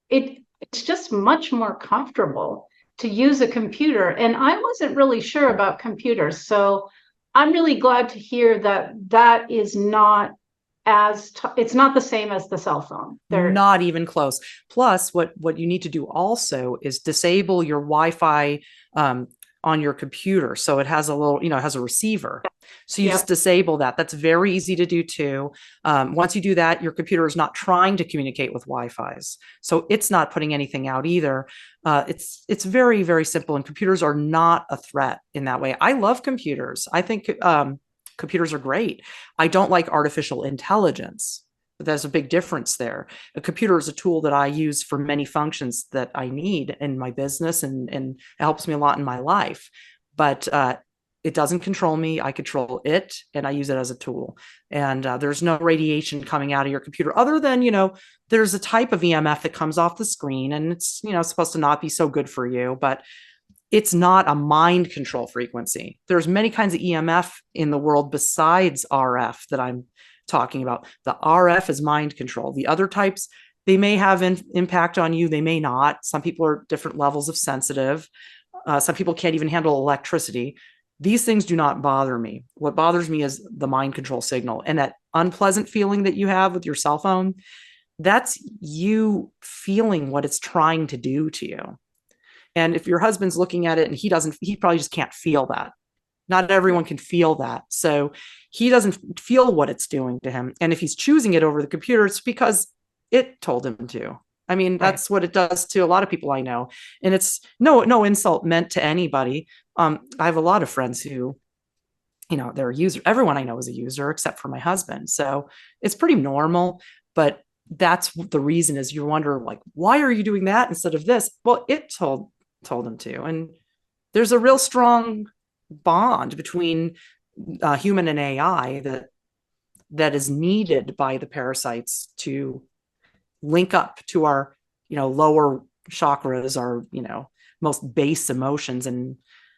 it's just much more comfortable to use a computer. And I wasn't really sure about computers. So I'm really glad to hear that that is not it's not the same as the cell phone. Not even close. Plus, what you need to do also is disable your Wi-Fi on your computer. So it has a little, it has a receiver. So you just Yep. disable that. That's very easy to do too. Once you do that, your computer is not trying to communicate with Wi-Fi's. So it's not putting anything out either. It's very, very simple. And computers are not a threat in that way. I love computers. I think computers are great. I don't like artificial intelligence. But there's a big difference there. A computer is a tool that I use for many functions that I need in my business, and it helps me a lot in my life. But it doesn't control me. I control it, and I use it as a tool. And there's no radiation coming out of your computer other than, there's a type of EMF that comes off the screen, and it's, supposed to not be so good for you. But it's not a mind control frequency. There's many kinds of EMF in the world besides RF that I'm talking about. The RF is mind control. The other types, they may have impact on you. They may not. Some people are different levels of sensitive. Some people can't even handle electricity. These things do not bother me. What bothers me is the mind control signal, and that unpleasant feeling that you have with your cell phone. That's you feeling what it's trying to do to you. And if your husband's looking at it and he probably just can't feel that. Not everyone can feel that. So he doesn't feel what it's doing to him. And if he's choosing it over the computer, it's because it told him to. I mean, that's what it does to a lot of people I know. And it's no insult meant to anybody. I have a lot of friends who, they're a user. Everyone I know is a user except for my husband. So it's pretty normal. But that's the reason is you wonder, like, why are you doing that instead of this? Well, it told him to. And there's a real strong bond between human and AI that is needed by the parasites to link up to our, lower chakras, our, most base emotions, and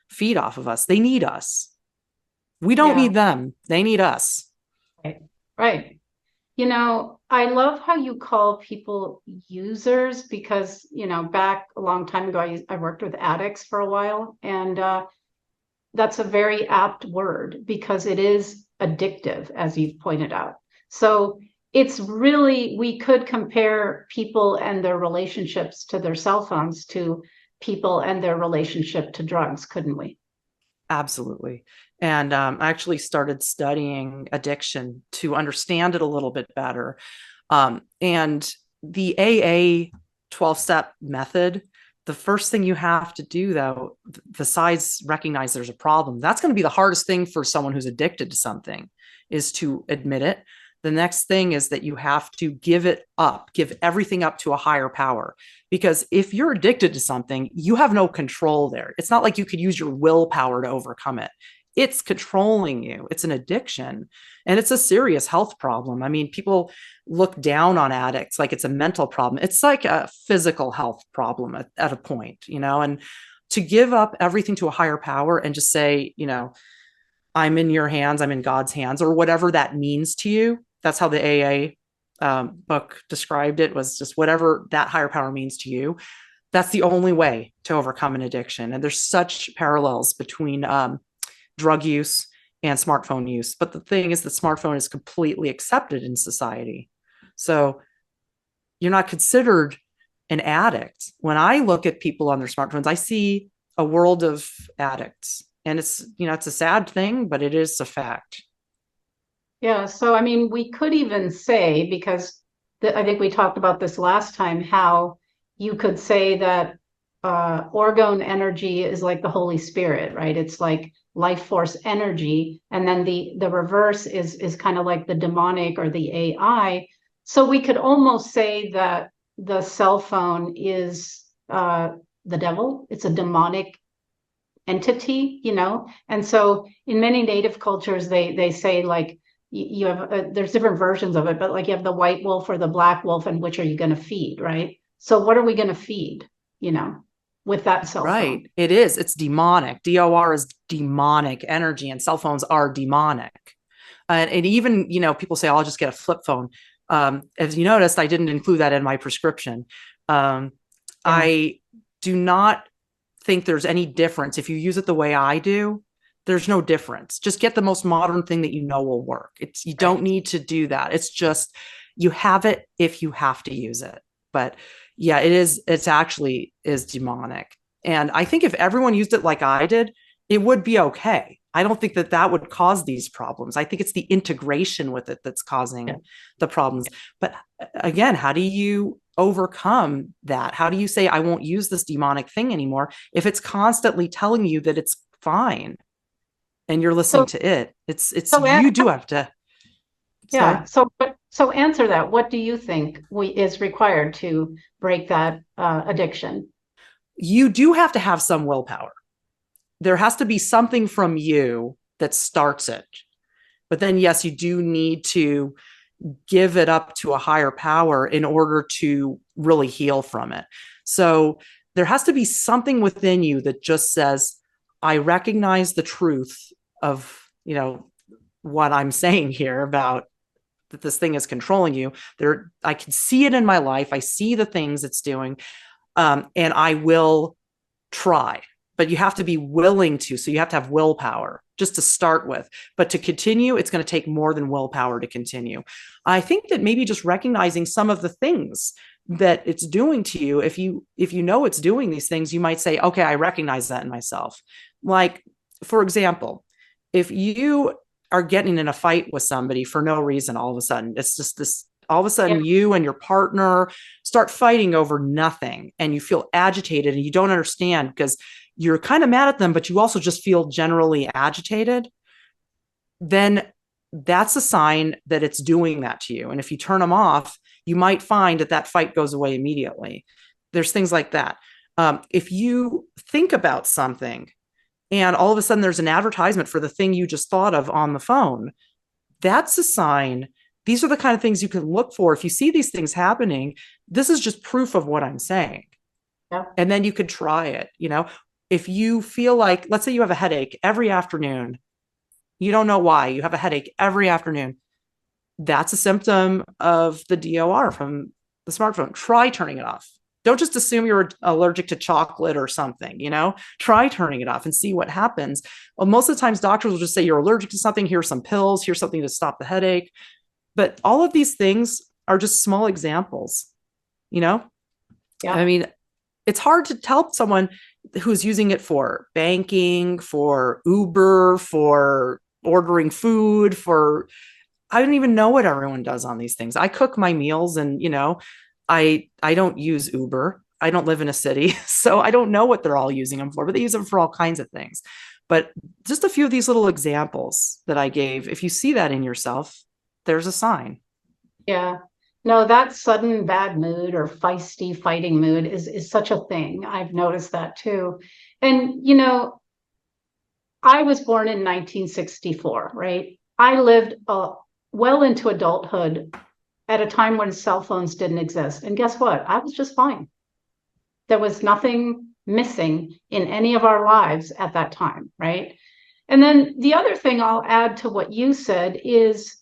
feed off of us. They need us. We don't need them. They need us. Right. Right. I love how you call people users because, back a long time ago, I worked with addicts for a while, and that's a very apt word because it is addictive, as you've pointed out. So it's really, we could compare people and their relationships to their cell phones to people and their relationship to drugs, couldn't we? Absolutely. And I actually started studying addiction to understand it a little bit better. And the AA 12-step method, the first thing you have to do, though, besides recognize there's a problem, that's going to be the hardest thing for someone who's addicted to something, is to admit it. The next thing is that you have to give it up, give everything up to a higher power. Because if you're addicted to something, you have no control there. It's not like you could use your willpower to overcome it. It's controlling you. It's an addiction, and it's a serious health problem. I mean, people look down on addicts like it's a mental problem. It's like a physical health problem at a point, and to give up everything to a higher power and just say, I'm in your hands, I'm in God's hands, or whatever that means to you. That's how the AA book described it, was just whatever that higher power means to you. That's the only way to overcome an addiction. And there's such parallels between drug use and smartphone use. But the thing is, the smartphone is completely accepted in society. So you're not considered an addict. When I look at people on their smartphones, I see a world of addicts. And it's, it's a sad thing, but it is a fact. Yeah. So, I mean, we could even say, because I think we talked about this last time, how you could say that orgone energy is like the Holy Spirit, right? It's like life force energy. And then the reverse is kind of like the demonic or the AI. So we could almost say that the cell phone is the devil. It's a demonic entity, And so in many native cultures, they say like you have there's different versions of it, but like you have the white wolf or the black wolf, and which are you going to feed, right? So what are we going to feed, with that cell phone? Right. It is. It's demonic. DOR is demonic energy, and cell phones are demonic. And even, people say, oh, I'll just get a flip phone. As you noticed, I didn't include that in my prescription. Yeah. I do not think there's any difference. If you use it the way I do, there's no difference. Just get the most modern thing that will work. You don't need to do that. It's just, you have it if you have to use it. But yeah, it's actually is demonic. And I think if everyone used it like I did, it would be okay. I don't think that would cause these problems. I think it's the integration with it that's causing the problems. But again, how do you overcome that? How do you say, I won't use this demonic thing anymore if it's constantly telling you that it's fine and you're listening to it? You do have to. Yeah. So answer that. What do you think is required to break that addiction? You do have to have some willpower. There has to be something from you that starts it. But then, yes, you do need to give it up to a higher power in order to really heal from it. So there has to be something within you that just says, I recognize the truth of, what I'm saying here about that this thing is controlling you. I can see it in my life. I see the things it's doing. And I will try. But you have to be willing to. So you have to have willpower just to start with. But to continue, it's going to take more than willpower to continue. I think that maybe just recognizing some of the things that it's doing to you, if you know it's doing these things, you might say, okay, I recognize that in myself. Like, for example, if you are getting in a fight with somebody for no reason, all of a sudden, it's just this, all of a sudden you and your partner start fighting over nothing, and you feel agitated and you don't understand because you're kind of mad at them, but you also just feel generally agitated, then that's a sign that it's doing that to you. And if you turn them off, you might find that fight goes away immediately. There's things like that. If you think about something and all of a sudden there's an advertisement for the thing you just thought of on the phone, that's a sign. These are the kind of things you can look for. If you see these things happening, this is just proof of what I'm saying. Yeah. And then you could try it, If you feel like, let's say you have a headache every afternoon, you don't know why, you have a headache every afternoon, that's a symptom of the DOR from the smartphone. Try turning it off. Don't just assume you're allergic to chocolate or something, Try turning it off and see what happens. Well, most of the times doctors will just say you're allergic to something, here's some pills, here's something to stop the headache. But all of these things are just small examples, Yeah. I mean, it's hard to tell someone who's using it for banking, for Uber, for ordering food, I don't even know what everyone does on these things. I cook my meals and, I don't use Uber. I don't live in a city, so I don't know what they're all using them for, but they use them for all kinds of things. But just a few of these little examples that I gave, if you see that in yourself, there's a sign. Yeah. No, that sudden bad mood or feisty fighting mood is such a thing. I've noticed that too. And, I was born in 1964, right? I lived well into adulthood at a time when cell phones didn't exist. And guess what? I was just fine. There was nothing missing in any of our lives at that time, right? And then the other thing I'll add to what you said is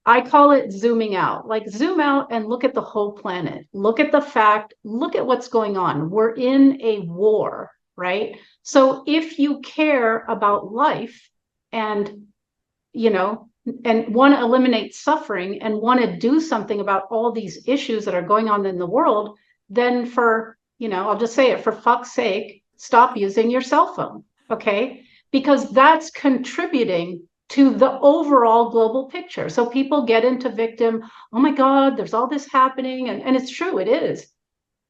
I call it zooming out. Like zoom out and look at the whole planet. Look at the fact, look at what's going on. We're in a war, right? So if you care about life and, you know, and want to eliminate suffering and want to do something about all these issues that are going on in the world, then for, you know, I'll just say it, for fuck's sake, stop using your cell phone, okay? Because that's contributing to the overall global picture. So people get into victim, oh my God, there's all this happening. And it's true, it is.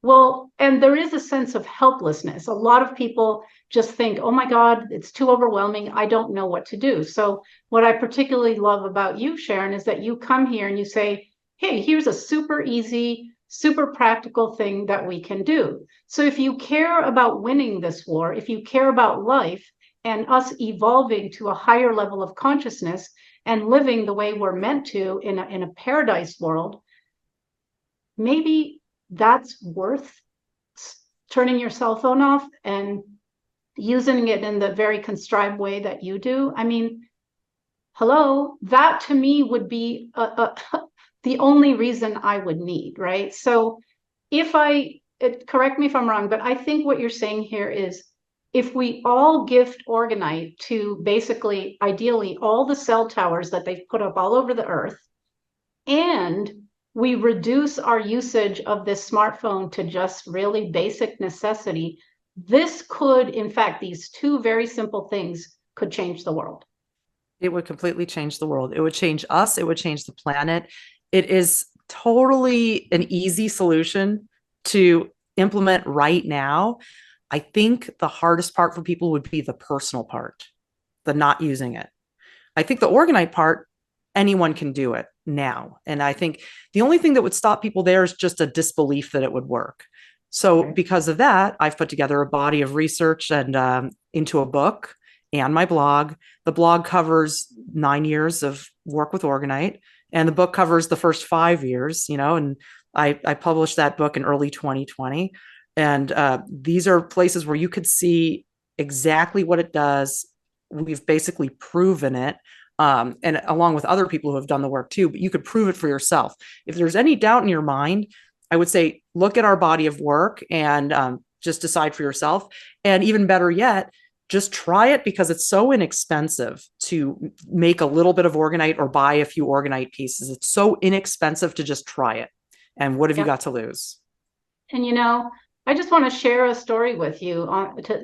Well, and there is a sense of helplessness. A lot of people just think, oh my God, it's too overwhelming. I don't know what to do. So what I particularly love about you, Sharon, is that you come here and you say, hey, here's a super easy, super practical thing that we can do. So if you care about winning this war, if you care about life and us evolving to a higher level of consciousness and living the way we're meant to in a paradise world, maybe that's worth turning your cell phone off and using it in the very contrived way that you do. I mean, hello, that to me would be the only reason I would need, right? So correct me if I'm wrong, but I think what you're saying here is if we all gift Orgonite to basically, ideally, all the cell towers that they've put up all over the earth, and we reduce our usage of this smartphone to just really basic necessity, this could, in fact, these two very simple things could change the world. It would completely change the world. It would change us. It would change the planet. It is totally an easy solution to implement right now. I think the hardest part for people would be the personal part, the not using it. I think the Orgonite part, anyone can do it now. And I think the only thing that would stop people there is just a disbelief that it would work. So because of that, I've put together a body of research and into a book and my blog. The blog covers 9 years of work with Orgonite, and the book covers the first 5 years, and I published that book in early 2020. And these are places where you could see exactly what it does. We've basically proven it. And along with other people who have done the work too, but you could prove it for yourself. If there's any doubt in your mind, I would say, look at our body of work and just decide for yourself. And even better yet, just try it, because it's so inexpensive to make a little bit of Orgonite or buy a few Orgonite pieces. It's so inexpensive to just try it. And what have you got to lose? And, I just want to share a story with you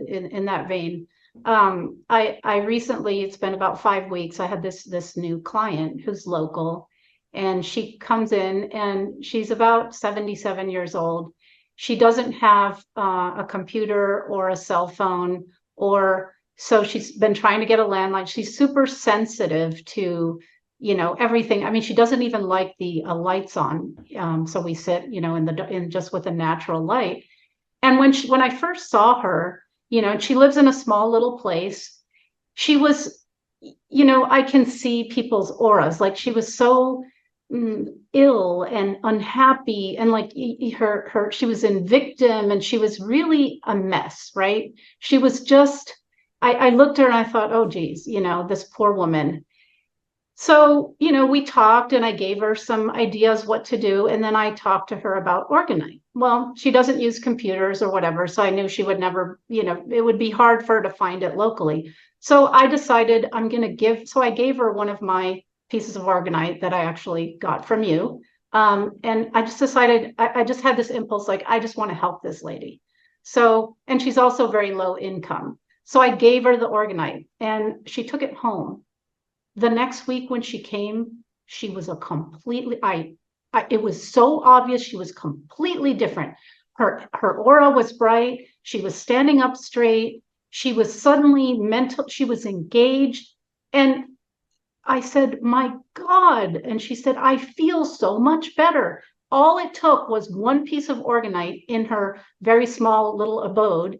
in that vein. I recently, it's been about 5 weeks, I had this new client who's local, and she comes in and she's about 77 years old. She doesn't have a computer or a cell phone, so she's been trying to get a landline. She's super sensitive to, everything. I mean, she doesn't even like the lights on. So we sit, in just with a natural light. And when I first saw her, she lives in a small little place. She was, I can see people's auras. Like she was so ill and unhappy, and like she was in victim, and she was really a mess, right? She was just, I looked at her and I thought, oh geez, this poor woman. So, we talked and I gave her some ideas what to do. And then I talked to her about Orgonite. Well, she doesn't use computers or whatever. So I knew she would never, it would be hard for her to find it locally. So I decided so I gave her one of my pieces of Orgonite that I actually got from you. And I just decided, I just had this impulse, like, I just want to help this lady. So, and she's also very low income. So I gave her the Orgonite and she took it home. The next week when she came, she was a completely, it was so obvious she was completely different. Her aura was bright. She was standing up straight. She was suddenly mental. She was engaged. And I said, my God. And she said, I feel so much better. All it took was one piece of Orgonite in her very small little abode.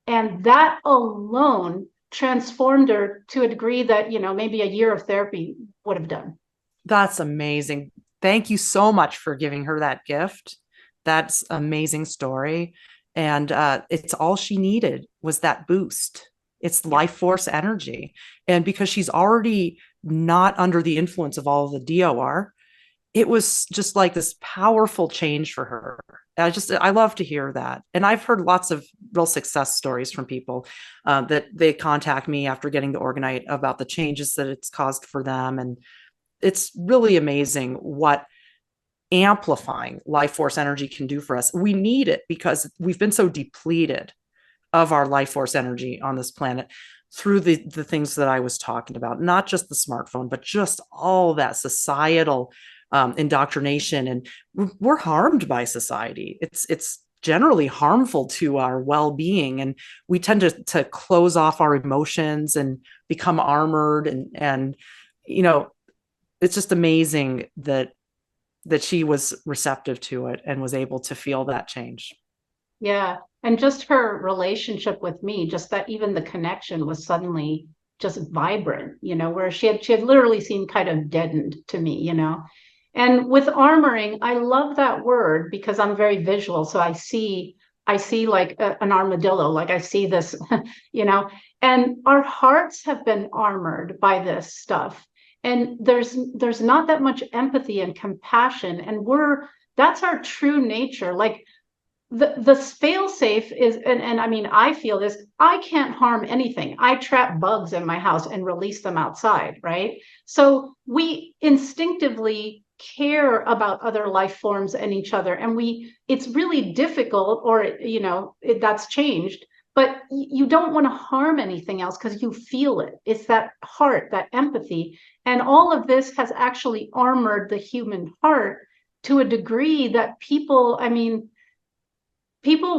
And that alone transformed her to a degree that, maybe a year of therapy would have done. That's amazing. Thank you so much for giving her that gift. That's an amazing story. And it's all she needed was that boost. It's life force energy. And because she's already not under the influence of all of the DOR, it was just like this powerful change for her. I love to hear that. And I've heard lots of real success stories from people that they contact me after getting the Orgonite about the changes that it's caused for them. And it's really amazing what amplifying life force energy can do for us. We need it because we've been so depleted of our life force energy on this planet through the things that I was talking about, not just the smartphone, but just all that societal indoctrination. And we're harmed by society. It's generally harmful to our well-being, and we tend to close off our emotions and become armored. And it's just amazing that she was receptive to it and was able to feel that change. Yeah. And just her relationship with me, just that even the connection was suddenly just vibrant, where she had literally seemed kind of deadened to me. And with armoring, I love that word because I'm very visual. So I see like an armadillo, like I see this, and our hearts have been armored by this stuff. And there's not that much empathy and compassion. And that's our true nature. Like the fail safe is, and I mean, I feel this, I can't harm anything. I trap bugs in my house and release them outside, right? So we instinctively care about other life forms and each other. And it's really difficult, or, that's changed, but you don't want to harm anything else because you feel it. It's that heart, that empathy. And all of this has actually armored the human heart to a degree that people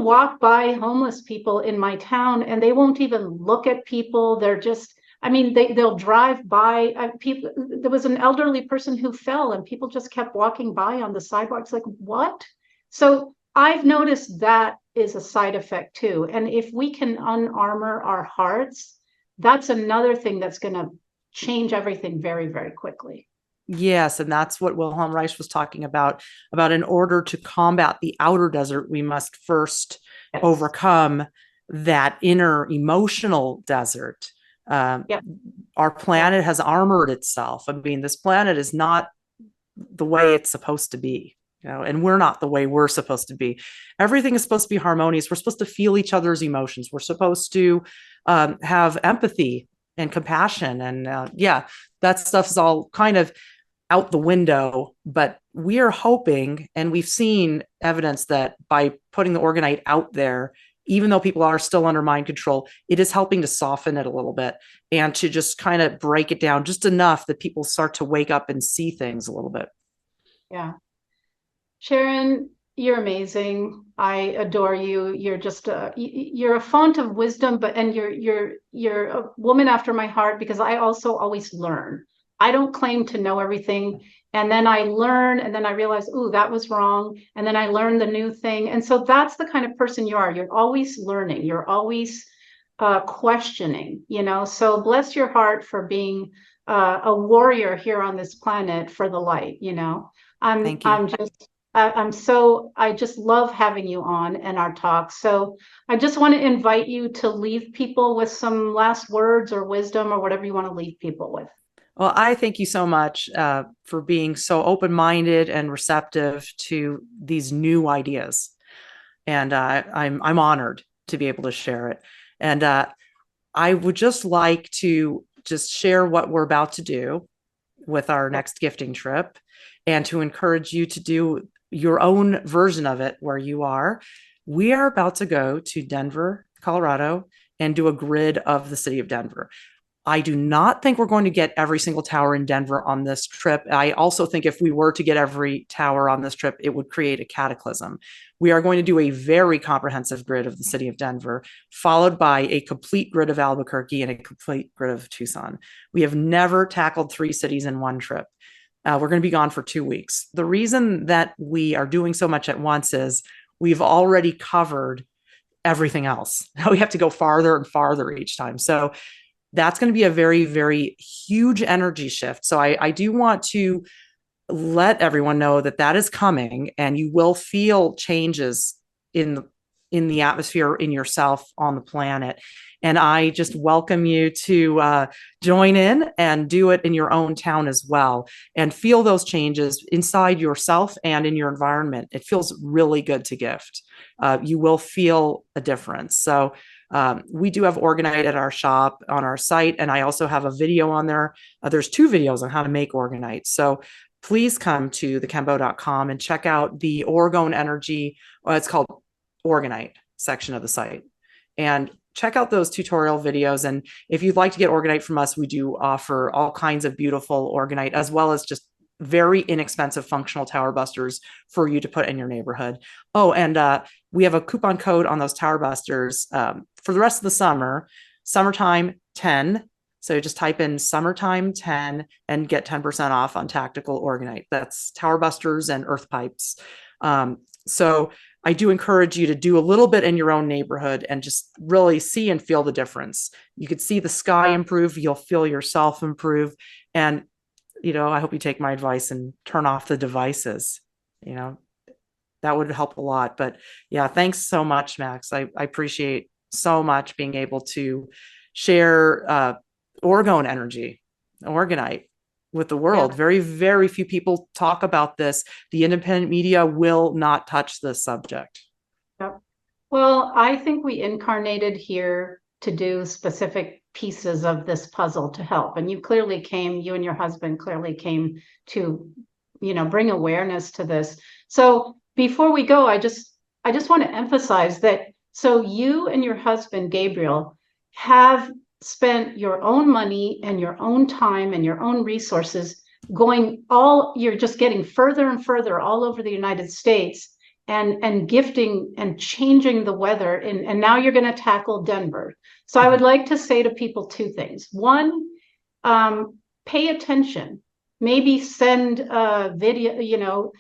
walk by homeless people in my town and they won't even look at people. They're just, they'll drive by people. There was an elderly person who fell and people just kept walking by on the sidewalks. Like, what? So I've noticed that is a side effect too. And if we can unarmor our hearts, that's another thing that's going to change everything very, very quickly. Yes, and that's what Wilhelm Reich was talking about in order to combat the outer desert, we must first Yes. overcome that inner emotional desert. Yep. Our planet has armored itself. I mean, this planet is not the way it's supposed to be, and we're not the way we're supposed to be. Everything is supposed to be harmonious. We're supposed to feel each other's emotions. We're supposed to have empathy and compassion. And that stuff is all kind of out the window, but we are hoping, and we've seen evidence that by putting the Orgonite out there, even though people are still under mind control, it is helping to soften it a little bit and to just kind of break it down just enough that people start to wake up and see things a little bit. Yeah. Sharon, you're amazing. I adore you. You're just you're a font of wisdom, and you're a woman after my heart because I also always learn. I don't claim to know everything. And then I learn, and then I realize, ooh, that was wrong. And then I learn the new thing. And so that's the kind of person you are. You're always learning. You're always questioning, So bless your heart for being a warrior here on this planet for the light, Thank you. I just love having you on and our talks. So I just want to invite you to leave people with some last words or wisdom or whatever you want to leave people with. Well, I thank you so much for being so open-minded and receptive to these new ideas. And I'm honored to be able to share it. And I would just like to just share what we're about to do with our next gifting trip and to encourage you to do your own version of it where you are. We are about to go to Denver, Colorado, and do a grid of the city of Denver. I do not think we're going to get every single tower in Denver on this trip. I also think if we were to get every tower on this trip, it would create a cataclysm. We are going to do a very comprehensive grid of the city of Denver, followed by a complete grid of Albuquerque and a complete grid of Tucson. We have never tackled 3 cities in one trip. We're going to be gone for 2 weeks. The reason that we are doing so much at once is we've already covered everything else. Now we have to go farther and farther each time. So that's going to be a very, very huge energy shift. So I do want to let everyone know that is coming, and you will feel changes in the atmosphere, in yourself, on the planet. And I just welcome you to join in and do it in your own town as well, and feel those changes inside yourself and in your environment. It feels really good to gift. You will feel a difference. So we do have Orgonite at our shop on our site, and I also have a video on there. There's 2 videos on how to make Orgonite. So please come to thekembo.com and check out the Orgone Energy, it's called Orgonite section of the site. And check out those tutorial videos. And if you'd like to get Orgonite from us, we do offer all kinds of beautiful Orgonite, as well as just very inexpensive functional tower busters for you to put in your neighborhood. Oh, and we have a coupon code on those tower busters for the rest of the summer, summertime 10. So just type in summertime 10 and get 10% off on tactical Orgonite. That's tower busters and earth pipes. So I do encourage you to do a little bit in your own neighborhood and just really see and feel the difference. You could see the sky improve, you'll feel yourself improve. And, I hope you take my advice and turn off the devices. That would help a lot. But yeah, thanks so much, Max. I appreciate so much being able to share Orgone energy, Orgonite, with the world. Yeah. Very, very few people talk about this. The independent media will not touch this subject. Yep. Well, I think we incarnated here to do specific pieces of this puzzle to help. And you and your husband clearly came to, bring awareness to this. So before we go, I just want to emphasize that. So you and your husband, Gabriel, have spent your own money and your own time and your own resources you're just getting further and further all over the United States and gifting and changing the weather. And now you're going to tackle Denver. So I would like to say to people 2 things. One, pay attention. Maybe send a video,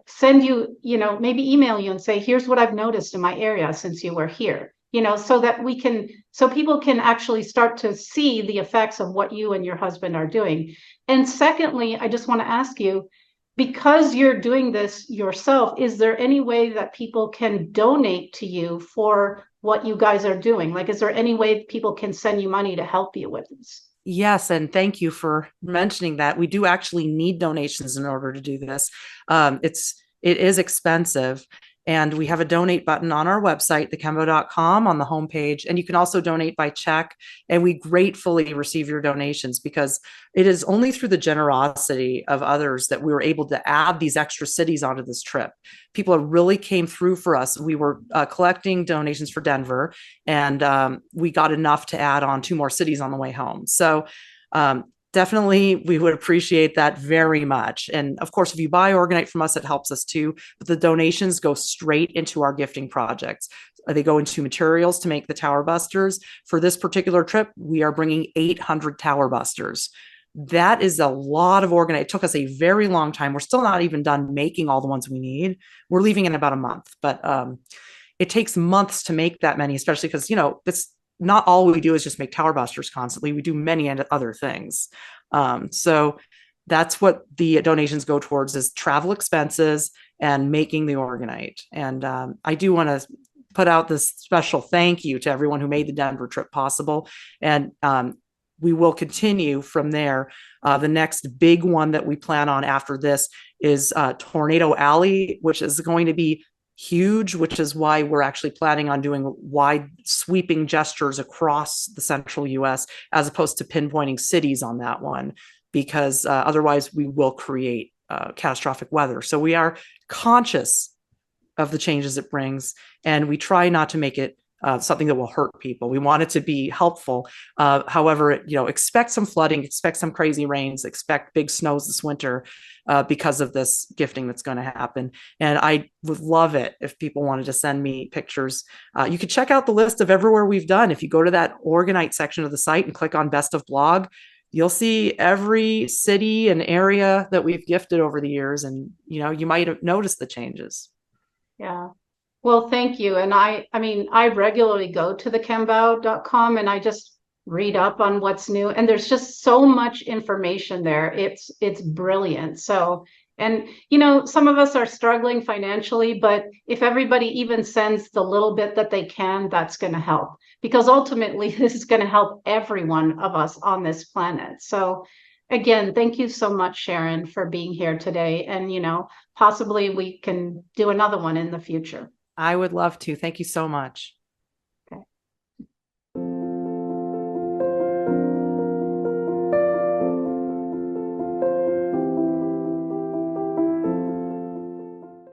send you, maybe email you and say, here's what I've noticed in my area since you were here. So people can actually start to see the effects of what you and your husband are doing. And secondly, I just want to ask you, because you're doing this yourself, is there any way that people can donate to you for what you guys are doing? Like, is there any way people can send you money to help you with this? Yes, and thank you for mentioning that. We do actually need donations in order to do this. It is expensive. And we have a donate button on our website, thekembo.com, on the homepage. And you can also donate by check. And we gratefully receive your donations, because it is only through the generosity of others that we were able to add these extra cities onto this trip. People really came through for us. We were collecting donations for Denver, and we got enough to add on 2 more cities on the way home. So definitely, we would appreciate that very much. And of course, if you buy Orgonite from us, it helps us too. But the donations go straight into our gifting projects. They go into materials to make the tower busters. For this particular trip, we are bringing 800 tower busters. That is a lot of Orgonite. It took us a very long time. We're still not even done making all the ones we need. We're leaving in about a month, but it takes months to make that many, especially because, it's not all we do is just make tower busters constantly. We do many other things. So that's what the donations go towards, is travel expenses and making the Orgonite. And I do want to put out this special thank you to everyone who made the Denver trip possible. And we will continue from there. The next big one that we plan on after this is Tornado Alley, which is going to be huge, which is why we're actually planning on doing wide sweeping gestures across the central US, as opposed to pinpointing cities on that one, because otherwise we will create catastrophic weather. So we are conscious of the changes it brings, and we try not to make it something that will hurt people. We want it to be helpful. However, expect some flooding, expect some crazy rains, expect big snows this winter because of this gifting that's going to happen. And I would love it if people wanted to send me pictures. You could check out the list of everywhere we've done. If you go to that Orgonite section of the site and click on Best of Blog, you'll see every city and area that we've gifted over the years. And, you might have noticed the changes. Yeah. Well, thank you. And I regularly go to thekembo.com and I just read up on what's new. And there's just so much information there. It's brilliant. So And, you know, some of us are struggling financially, but if everybody even sends the little bit that they can, that's going to help, because ultimately this is going to help every one of us on this planet. So again, thank you so much, Sharon, for being here today. And, you know, possibly we can do another one in the future. I would love to. Thank you so much.